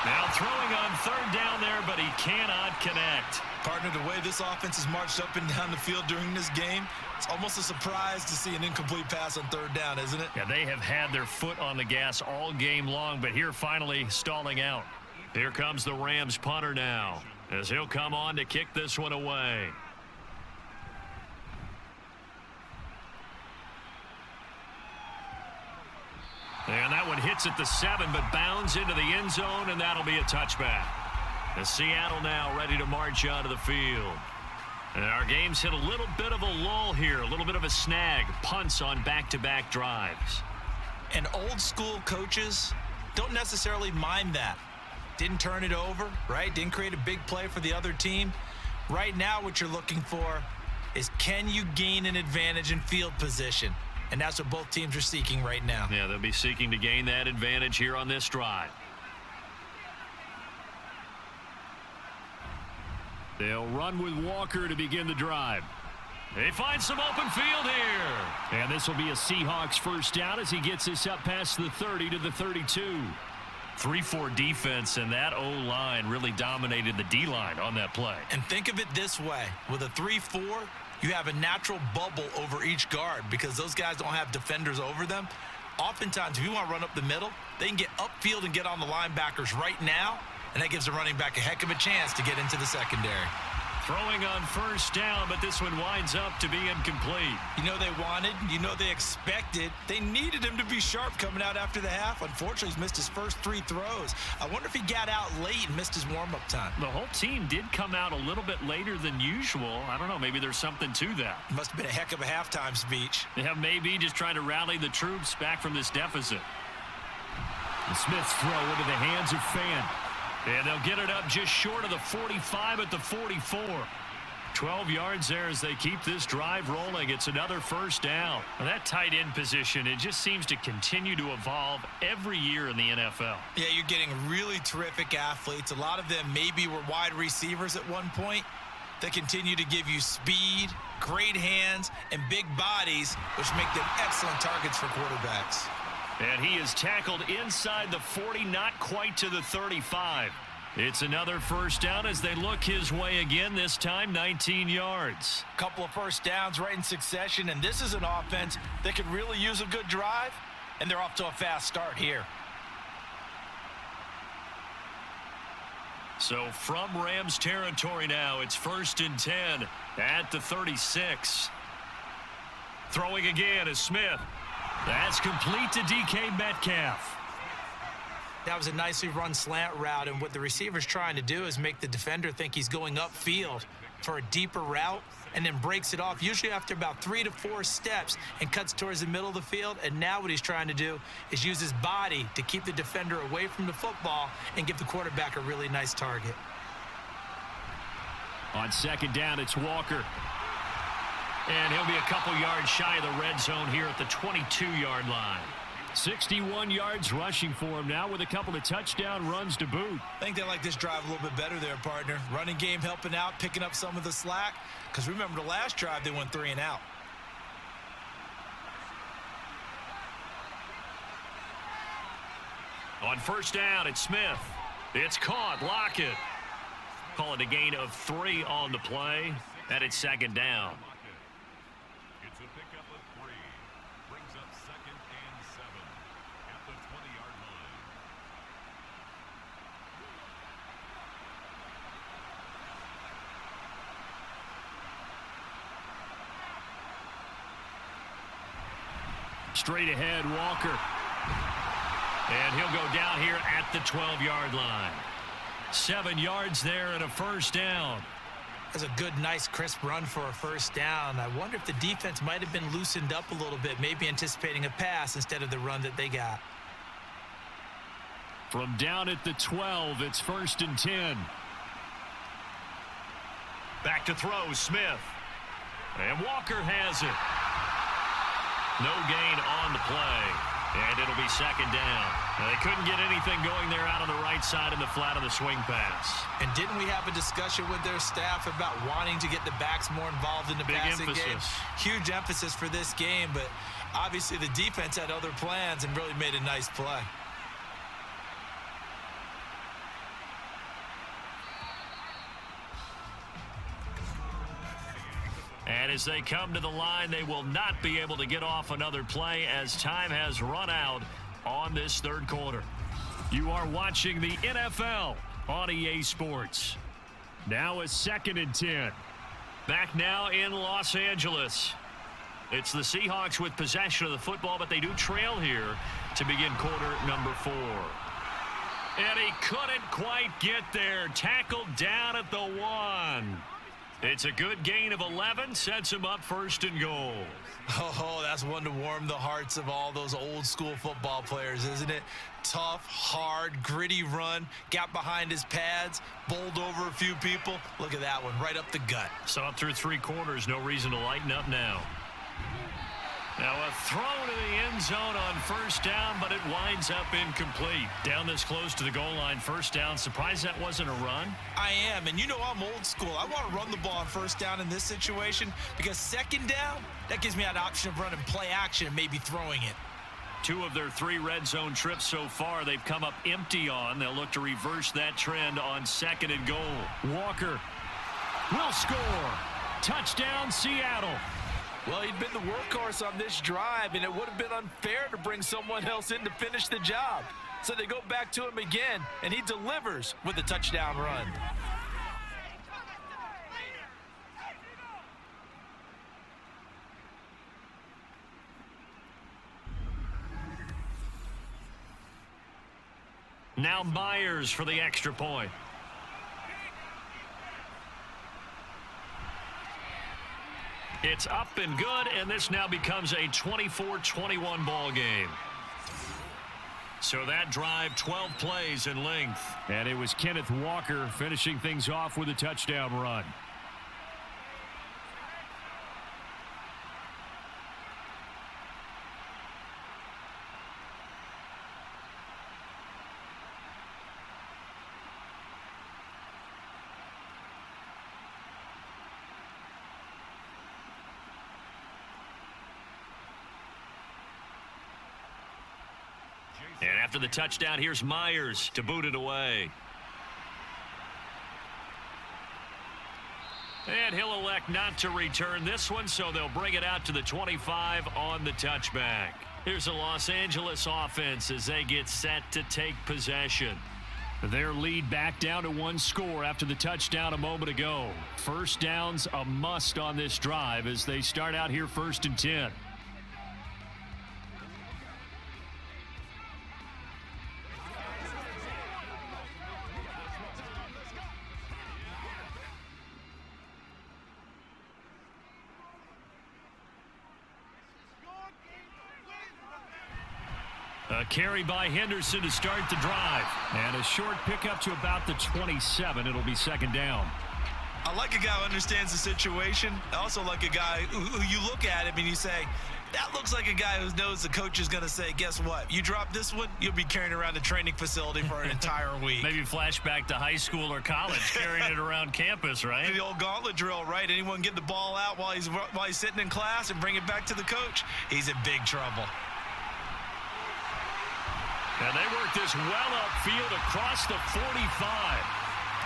Now throwing on 3rd down there, but he cannot connect. Partner, the way this offense has marched up and down the field during this game, it's almost a surprise to see an incomplete pass on 3rd down, isn't it? Yeah, they have had their foot on the gas all game long, but here finally stalling out. Here comes the Rams punter now as he'll come on to kick this one away. And that one hits at the 7, but bounds into the end zone, and that'll be a touchback. As Seattle now ready to march onto the field. And our game's hit a little bit of a lull here, a little bit of a snag. Punts on back-to-back drives. And old-school coaches don't necessarily mind that. Didn't turn it over, right? Didn't create a big play for the other team. Right now what you're looking for is can you gain an advantage in field position? And that's what both teams are seeking right now. Yeah, they'll be seeking to gain that advantage here on this drive. They'll run with Walker to begin the drive. They find some open field here. And this will be a Seahawks first down as he gets this up past the 30 to the 32. 3-4 defense, and that O-line really dominated the D-line on that play. And think of it this way. With a 3-4, you have a natural bubble over each guard because those guys don't have defenders over them. Oftentimes, if you want to run up the middle, they can get upfield and get on the linebackers right now, and that gives the running back a heck of a chance to get into the secondary. Throwing on first down, but this one winds up to be incomplete. You know they wanted, you know they expected. They needed him to be sharp coming out after the half. Unfortunately, he's missed his first 3 throws. I wonder if he got out late and missed his warm-up time. The whole team did come out a little bit later than usual. I don't know, maybe there's something to that. Must have been a heck of a halftime speech. Yeah, maybe just trying to rally the troops back from this deficit. And Smith's throw into the hands of Fan. And they'll get it up just short of the 45 at the 44. 12 yards there as they keep this drive rolling. It's another first down. Well, that tight end position, it just seems to continue to evolve every year in the NFL. Yeah, you're getting really terrific athletes. A lot of them maybe were wide receivers at one point. They continue to give you speed, great hands, and big bodies, which make them excellent targets for quarterbacks. And he is tackled inside the 40, not quite to the 35. It's another first down as they look his way again, this time 19 yards. Couple of first downs right in succession, and this is an offense that could really use a good drive, and they're off to a fast start here. So from Rams territory now, it's 1st and 10 at the 36. Throwing again is Smith. That's complete to DK Metcalf. That was a nicely run slant route, and what the receiver's trying to do is make the defender think he's going upfield for a deeper route and then breaks it off, usually after about 3 to 4 steps, and cuts towards the middle of the field. And now what he's trying to do is use his body to keep the defender away from the football and give the quarterback a really nice target. On 2nd down, it's Walker. And he'll be a couple yards shy of the red zone here at the 22-yard line. 61 yards rushing for him now with a couple of touchdown runs to boot. I think they like this drive a little bit better there, partner. Running game helping out, picking up some of the slack. Because remember, the last drive, they went 3 and out. On 1st down, it's Smith. It's caught. Lockett. Call it a gain of 3 on the play. And it's 2nd down. It's a pickup of 3. Brings up 2nd and 7 at the 20-yard line. Straight ahead, Walker. And he'll go down here at the 12-yard line. 7 yards there and a first down. That's a good, nice, crisp run for a first down. I wonder if the defense might have been loosened up a little bit, maybe anticipating a pass instead of the run that they got. From down at the 12, it's 1st and 10. Back to throw, Smith. And Walker has it. No gain on the play. And it'll be 2nd down. Now, they couldn't get anything going there out on the right side in the flat of the swing pass. And didn't we have a discussion with their staff about wanting to get the backs more involved in the passing game? Huge emphasis for this game, but obviously the defense had other plans and really made a nice play. And as they come to the line, they will not be able to get off another play as time has run out on this 3rd quarter. You are watching the NFL on EA Sports. Now it's 2nd and 10. Back now in Los Angeles. It's the Seahawks with possession of the football, but they do trail here to begin quarter number 4. And he couldn't quite get there. Tackled down at the 1. It's a good gain of 11, sets him up 1st and goal. Oh, that's one to warm the hearts of all those old school football players, isn't it? Tough, hard, gritty run, got behind his pads, bowled over a few people. Look at that one, right up the gut. Saw it through 3 quarters, no reason to lighten up now. Now a throw to the end zone on 1st down, but it winds up incomplete. Down this close to the goal line, 1st down. Surprised that wasn't a run? I am, and you know I'm old school. I want to run the ball on 1st down in this situation because 2nd down, that gives me an option of running play action and maybe throwing it. 2 of their 3 red zone trips so far they've come up empty on. They'll look to reverse that trend on 2nd and goal. Walker will score. Touchdown, Seattle. Well, he'd been the workhorse on this drive, and it would have been unfair to bring someone else in to finish the job. So they go back to him again, and he delivers with a touchdown run. Now Myers for the extra point. It's up and good, and this now becomes a 24-21 ball game. So that drive, 12 plays in length. And it was Kenneth Walker finishing things off with a touchdown run. And after the touchdown, here's Myers to boot it away. And he'll elect not to return this one, so they'll bring it out to the 25 on the touchback. Here's the Los Angeles offense as they get set to take possession. Their lead back down to one score after the touchdown a moment ago. First down's a must on this drive as they start out here 1st and 10. A carry by Henderson to start the drive. And a short pickup to about the 27. It'll be 2nd down. I like a guy who understands the situation. I also like a guy who you look at him and you say, that looks like a guy who knows the coach is going to say, guess what? You drop this one, you'll be carrying around the training facility for an entire week. Maybe flashback to high school or college, carrying it around campus, right? The old gauntlet drill, right? Anyone get the ball out while he's sitting in class and bring it back to the coach? He's in big trouble. And they work this well upfield across the 45.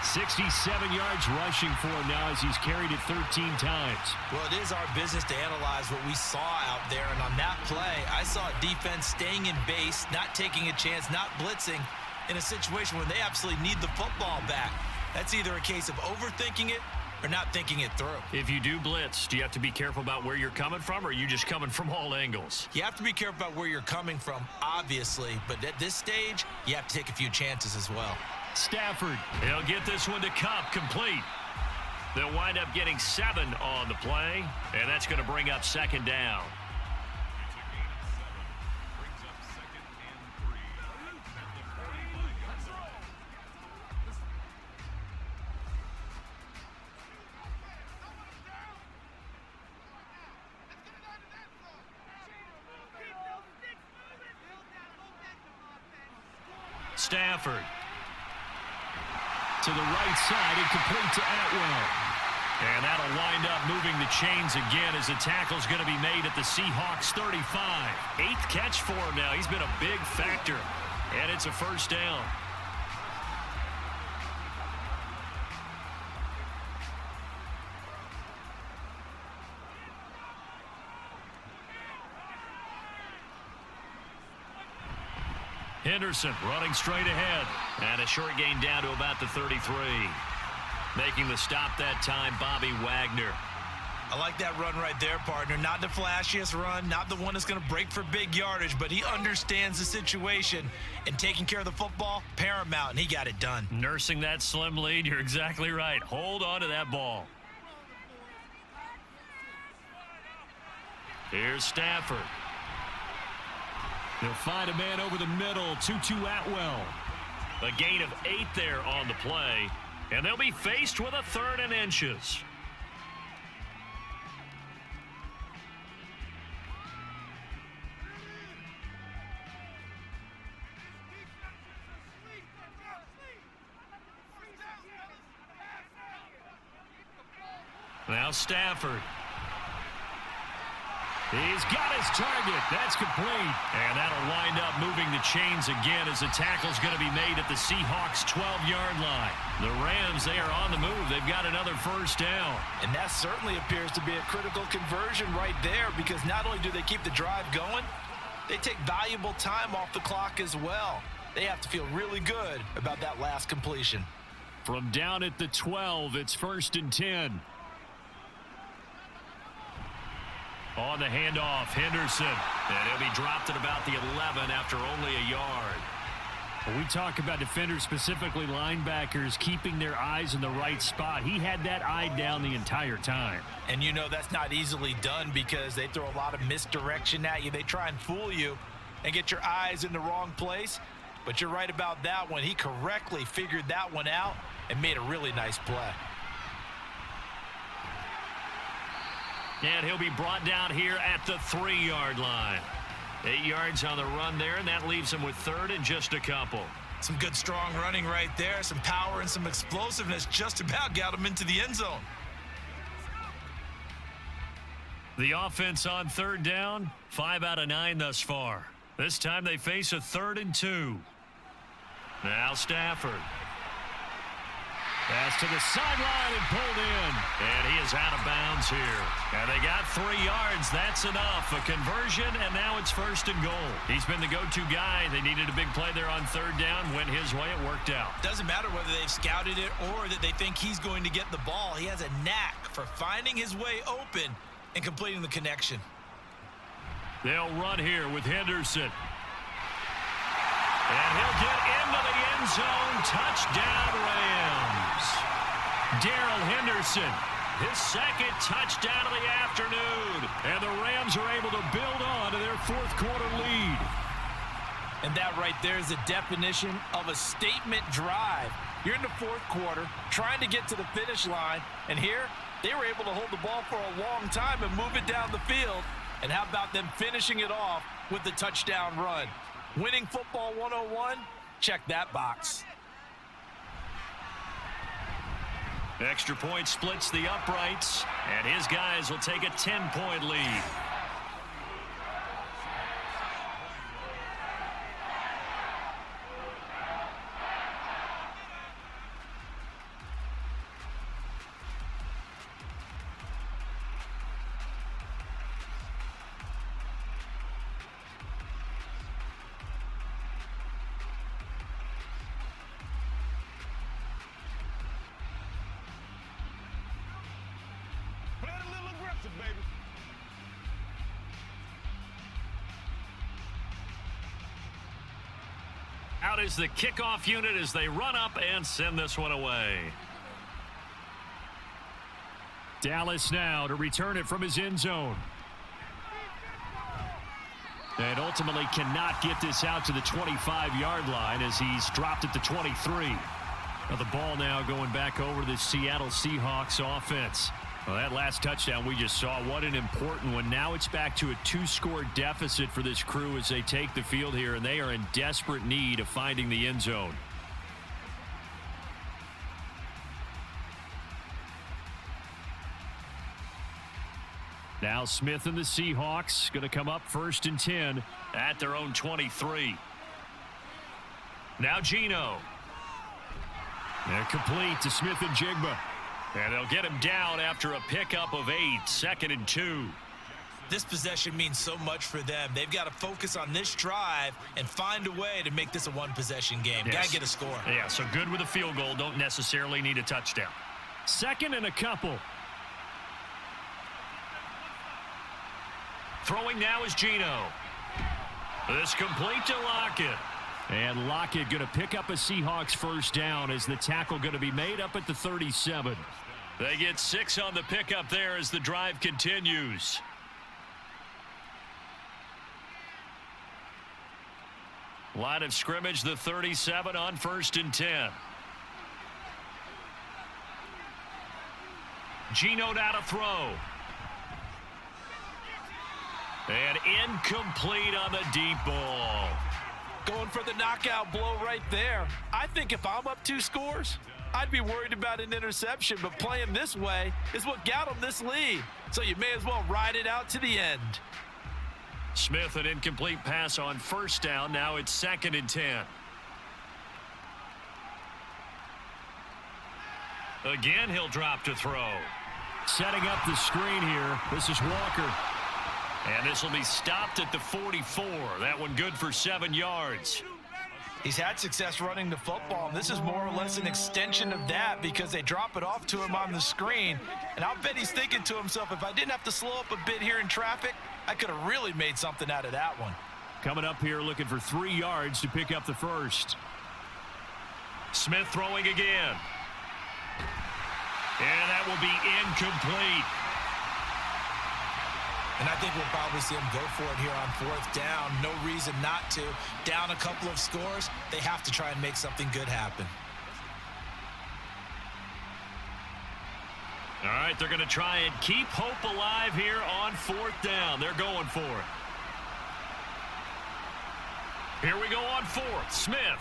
67 yards rushing for him now as he's carried it 13 times. Well, it is our business to analyze what we saw out there. And on that play, I saw a defense staying in base, not taking a chance, not blitzing in a situation where they absolutely need the football back. That's either a case of overthinking it or not thinking it through. If you do blitz, do you have to be careful about where you're coming from, or are you just coming from all angles? You have to be careful about where you're coming from, obviously. But at this stage, you have to take a few chances as well. Stafford. He'll get this one to Cup, complete. They'll wind up getting 7 on the play, and that's going to bring up 2nd down. Stafford. To the right side and complete to Atwell. And that'll wind up moving the chains again as the tackle's going to be made at the Seahawks 35. 8th catch for him now. He's been a big factor. And it's a 1st down. Henderson running straight ahead. And a short gain down to about the 33. Making the stop that time, Bobby Wagner. I like that run right there, partner. Not the flashiest run, not the one that's going to break for big yardage, but he understands the situation, and taking care of the football, paramount, and he got it done. Nursing that slim lead, you're exactly right. Hold on to that ball. Here's Stafford. They'll find a man over the middle, 2-2 Atwell. A gain of 8 there on the play, and they'll be faced with a 3rd and inches. Now Stafford. He's got his target. That's complete. And that'll wind up moving the chains again as the tackle's going to be made at the Seahawks 12-yard line. The Rams, they are on the move. They've got another 1st down. And that certainly appears to be a critical conversion right there, because not only do they keep the drive going, they take valuable time off the clock as well. They have to feel really good about that last completion. From down at the 12, it's 1st and 10. On the handoff, Henderson. And he'll be dropped at about the 11 after only a yard. When we talk about defenders, specifically linebackers, keeping their eyes in the right spot, he had that eye down the entire time. And you know that's not easily done because they throw a lot of misdirection at you. They try and fool you. and get your eyes in the wrong place. But you're right about that one. He correctly figured that one out and made a really nice play. And he'll be brought down here at the 3-yard line. 8 yards on the run there, and that leaves him with third and just a couple. Some good, strong running right there. Some power and some explosiveness just about got him into the end zone. The offense on third down, 5 out of 9 thus far. This time they face a 3rd and 2. Now Stafford. Pass to the sideline and pulled in. And he is out of bounds here. And they got 3 yards. That's enough. A conversion, and now it's 1st and goal. He's been the go-to guy. They needed a big play there on third down. Went his way. It worked out. Doesn't matter whether they've scouted it or that they think he's going to get the ball. He has a knack for finding his way open and completing the connection. They'll run here with Henderson. And he'll get into the end zone. Touchdown, Rams. Darrell Henderson, his 2nd touchdown of the afternoon. And the Rams are able to build on to their 4th quarter lead. And that right there is the definition of a statement drive. You're in the 4th quarter, trying to get to the finish line. And here, they were able to hold the ball for a long time and move it down the field. And how about them finishing it off with the touchdown run? Winning football 101, check that box. Extra point splits the uprights, and his guys will take a 10-point lead. Out is the kickoff unit as they run up and send this one away. Dallas now to return it from his end zone. And ultimately cannot get this out to the 25-yard line as he's dropped at the 23. Now the ball now going back over to the Seattle Seahawks offense. Well, that last touchdown we just saw, what an important one. Now it's back to a 2-score deficit for this crew as they take the field here, and they are in desperate need of finding the end zone. Now Smith and the Seahawks going to come up 1st and 10 at their own 23. Now Geno. They're complete to Smith and Jigba. And they'll get him down after a pickup of 8, 2nd and 2. This possession means so much for them. They've got to focus on this drive and find a way to make this a one-possession game. Yes. Got to get a score. Yeah, so good with a field goal. Don't necessarily need a touchdown. 2nd and a couple. Throwing now is Geno. This complete to Lockett. And Lockett going to pick up a Seahawks 1st down as the tackle going to be made up at the 37. They get 6 on the pickup there as the drive continues. Line of scrimmage, the 37 on 1st and 10. Geno now to throw. And incomplete on the deep ball. Going for the knockout blow right there. I think if I'm up 2 scores, I'd be worried about an interception, but playing this way is what got them this lead. So you may as well ride it out to the end. Smith, an incomplete pass on 1st down. Now it's 2nd and 10. Again, he'll drop to throw. Setting up the screen here. This is Walker. And this will be stopped at the 44. That one good for 7 yards. He's had success running the football, and this is more or less an extension of that because they drop it off to him on the screen. And I'll bet he's thinking to himself, if I didn't have to slow up a bit here in traffic, I could have really made something out of that one. Coming up here looking for 3 yards to pick up the 1st. Smith throwing again. And that will be incomplete. And I think we'll probably see them go for it here on fourth down. No reason not to. Down a couple of scores, they have to try and make something good happen. All right, they're going to try and keep hope alive here on fourth down. They're going for it. Here we go on fourth. Smith.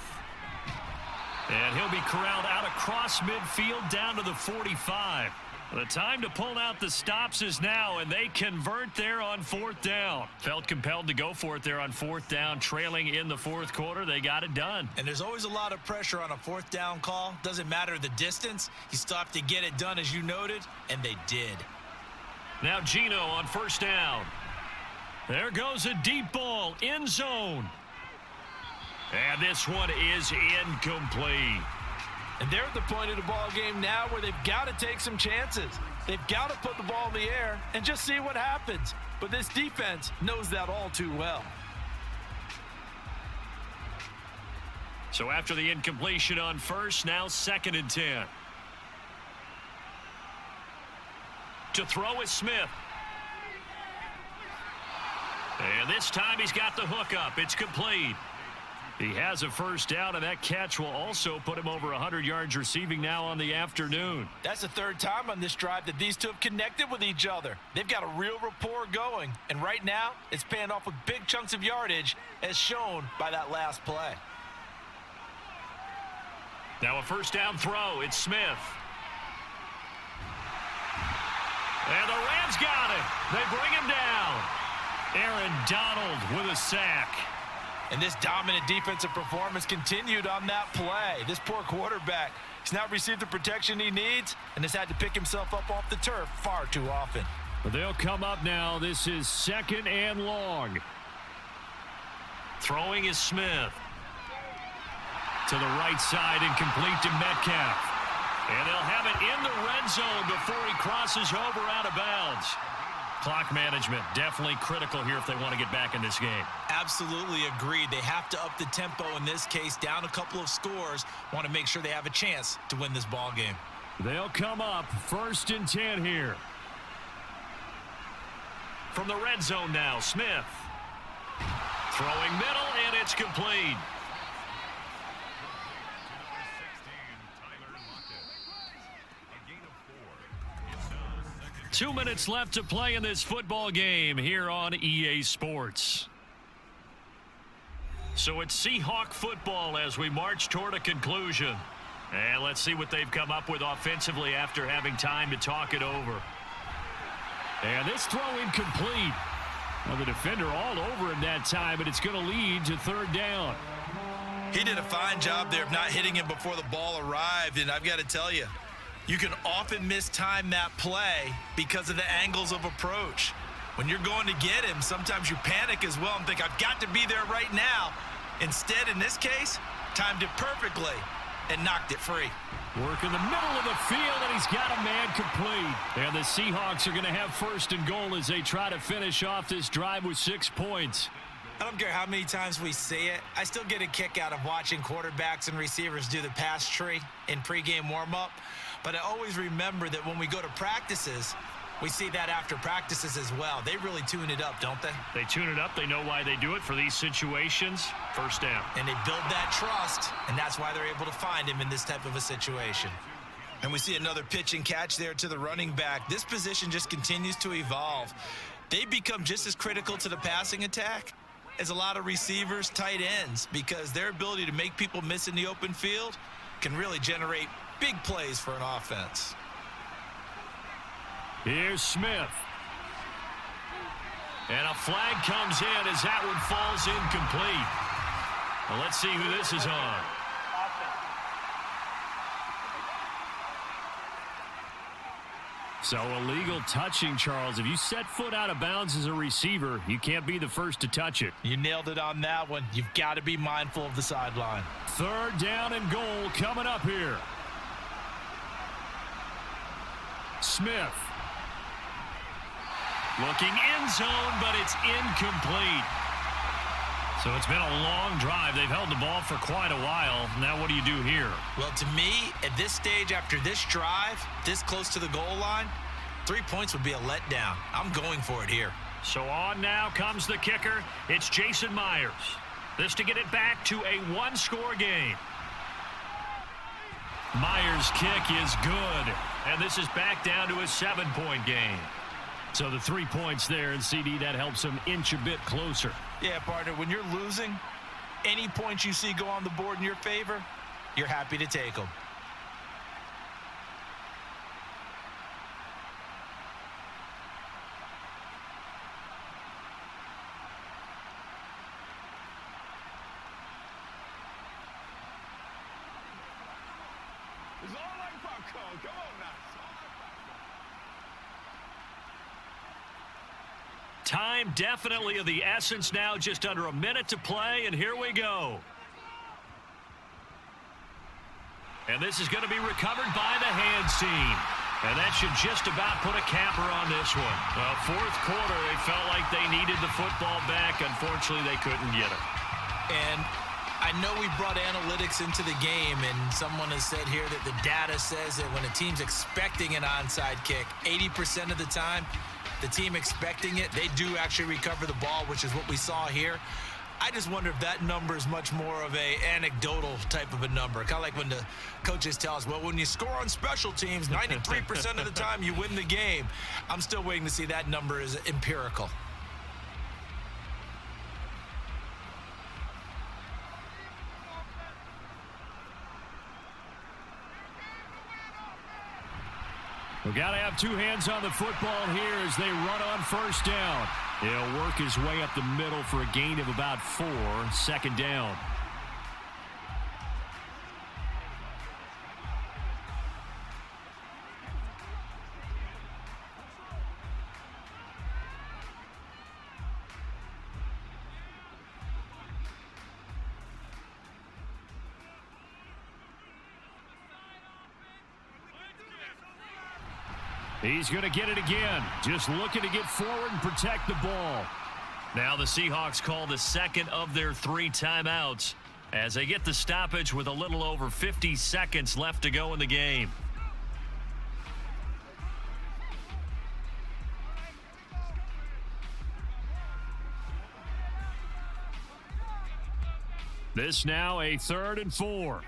And he'll be corralled out across midfield down to the 45. The time to pull out the stops is now, and they convert there on fourth down. Felt compelled to go for it there on fourth down, trailing in the fourth quarter. They got it done. And there's always a lot of pressure on a fourth down call. Doesn't matter the distance. You still have to get it done, as you noted, and they did. Now Gino on first down. There goes a deep ball, end zone. And this one is incomplete. And they're at the point of the ball game now where they've got to take some chances. They've got to put the ball in the air and just see what happens. But this defense knows that all too well. So after the incompletion on first, now 2nd and 10. To throw is Smith. And this time he's got the hook up. It's complete. He has a first down, and that catch will also put him over 100 yards receiving now on the afternoon. That's the third time on this drive that these two have connected with each other. They've got a real rapport going, and right now it's paying off with big chunks of yardage as shown by that last play. Now a first down throw. It's Smith. And the Rams got him. They bring him down. Aaron Donald with a sack. And this dominant defensive performance continued on that play. This poor quarterback has not received the protection he needs and has had to pick himself up off the turf far too often. But they'll come up now. This is 2nd and long. Throwing is Smith. To the right side and complete to Metcalf. And they'll have it in the red zone before he crosses over out of bounds. Clock management definitely critical here if they want to get back in this game. Absolutely agreed. They have to up the tempo in this case, down a couple of scores. Want to make sure they have a chance to win this ball game. They'll come up 1st and 10 here. From the red zone now, Smith. Throwing middle, and it's complete. 2 minutes left to play in this football game here on EA Sports. So it's Seahawk football as we march toward a conclusion. And let's see what they've come up with offensively after having time to talk it over. And this throw incomplete. Well, the defender all over him that time, but it's going to lead to 3rd down. He did a fine job there of not hitting him before the ball arrived, and I've got to tell you, you can often mistime that play because of the angles of approach. When you're going to get him, sometimes you panic as well and think, I've got to be there right now. Instead, in this case, timed it perfectly and knocked it free. Work in the middle of the field, and he's got a man complete. And the Seahawks are going to have 1st and goal as they try to finish off this drive with 6 points. I don't care how many times we see it. I still get a kick out of watching quarterbacks and receivers do the pass tree in pregame warm-up. But I always remember that when we go to practices, we see that after practices as well. They really tune it up, don't they? They tune it up. They know why they do it for these situations. 1st down. And they build that trust, and that's why they're able to find him in this type of a situation. And we see another pitch and catch there to the running back. This position just continues to evolve. They become just as critical to the passing attack as a lot of receivers, tight ends, because their ability to make people miss in the open field can really generate big plays for an offense. Here's Smith. And a flag comes in as that one falls incomplete. Well, let's see who this is on. So illegal touching, Charles. If you set foot out of bounds as a receiver, you can't be the first to touch it. You nailed it on that one. You've got to be mindful of the sideline. 3rd down and goal coming up here. Smith. Looking end zone, but it's incomplete. So it's been a long drive. They've held the ball for quite a while. Now what do you do here? Well, to me, at this stage, after this drive, this close to the goal line, 3 points would be a letdown. I'm going for it here. So on now comes the kicker. It's Jason Myers. This to get it back to a one-score game. Myers' kick is good. And this is back down to a 7-point game. So the 3 points there, and CD, that helps them inch a bit closer. Yeah, partner, when you're losing, any points you see go on the board in your favor, you're happy to take them. It's all like popcorn. Come on now. Time definitely of the essence now, just under a minute to play, and here we go. And this is going to be recovered by the hands team. And that should just about put a capper on this one. Well, fourth quarter, they felt like they needed the football back. Unfortunately, they couldn't get it. And I know we brought analytics into the game, and someone has said here that the data says that when a team's expecting an onside kick, 80% of the time, the team expecting it, they do actually recover the ball, which is what we saw here. I just wonder if that number is much more of a anecdotal type of a number. Kind of like when the coaches tell us, well, when you score on special teams, 93% of the time you win the game. I'm still waiting to see that number is empirical. We've got to have two hands on the football here as they run on first down. He'll work his way up the middle for a gain of about 4, second down. He's going to get it again. Just looking to get forward and protect the ball. Now the Seahawks call the second of their 3 timeouts as they get the stoppage with a little over 50 seconds left to go in the game. This now a 3rd and 4.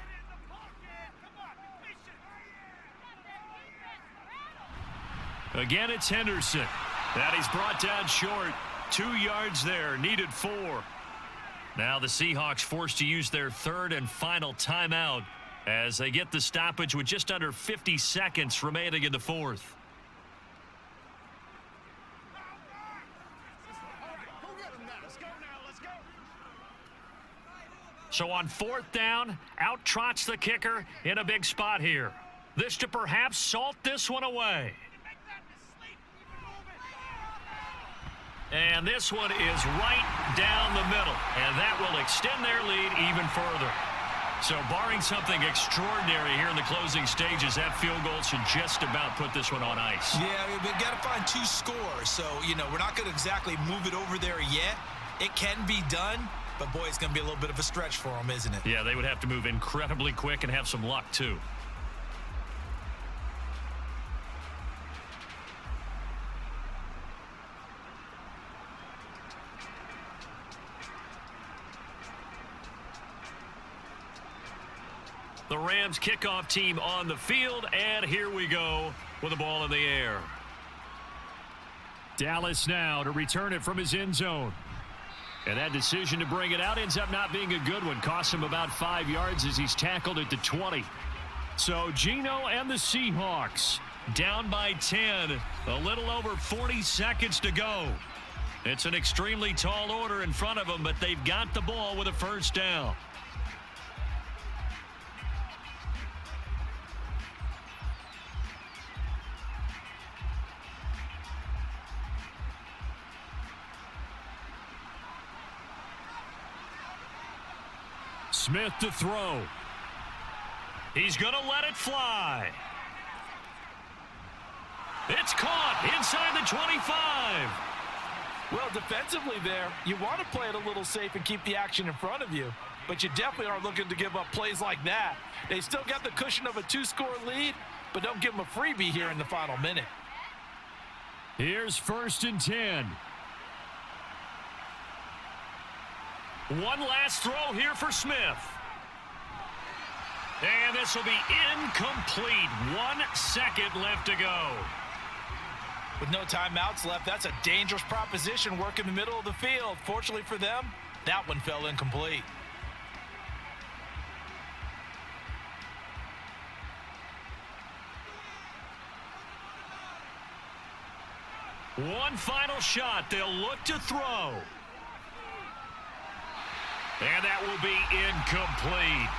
Again, it's Henderson. That he's brought down short. 2 yards there, needed 4. Now the Seahawks forced to use their 3rd and final timeout as they get the stoppage with just under 50 seconds remaining in the 4th. So on 4th down, out trots the kicker in a big spot here. This to perhaps salt this one away. And this one is right down the middle, and that will extend their lead even further. So barring something extraordinary here in the closing stages, that field goal should just about put this one on ice. Yeah, we've got to find 2 scores. So, we're not going to exactly move it over there yet. It can be done, but boy, it's going to be a little bit of a stretch for them, isn't it? Yeah, they would have to move incredibly quick and have some luck, too. The Rams kickoff team on the field, and here we go with the ball in the air. Dallas now to return it from his end zone. And that decision to bring it out ends up not being a good one. Costs him about 5 yards as he's tackled at the 20. So Geno and the Seahawks down by 10. A little over 40 seconds to go. It's an extremely tall order in front of them, but they've got the ball with a first down. Smith to throw. He's going to let it fly. It's caught inside the 25. Well, defensively there, you want to play it a little safe and keep the action in front of you, but you definitely aren't looking to give up plays like that. They still got the cushion of a 2-score lead, but don't give them a freebie here in the final minute. Here's 1st and 10. One last throw here for Smith. And this will be incomplete. 1 second left to go. With no timeouts left, that's a dangerous proposition, work in the middle of the field. Fortunately for them, that one fell incomplete. One final shot. They'll look to throw. And that will be incomplete.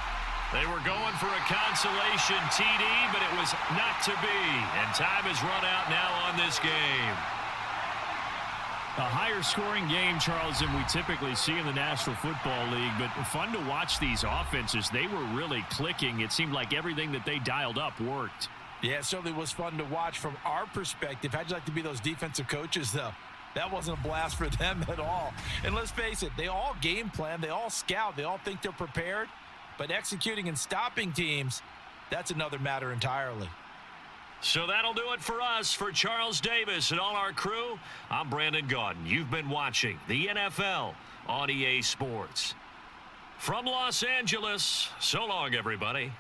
They were going for a consolation TD, but it was not to be. And time has run out now on this game. A higher scoring game, Charles, than we typically see in the National Football League, but fun to watch these offenses. They were really clicking. It seemed like everything that they dialed up worked. Yeah, it certainly was fun to watch from our perspective. How'd you like to be those defensive coaches, though? That wasn't a blast for them at all. And let's face it, they all game plan, they all scout, they all think they're prepared. But executing and stopping teams, that's another matter entirely. So that'll do it for us. For Charles Davis and all our crew, I'm Brandon Gaudin. You've been watching the NFL on EA Sports. From Los Angeles, so long, everybody.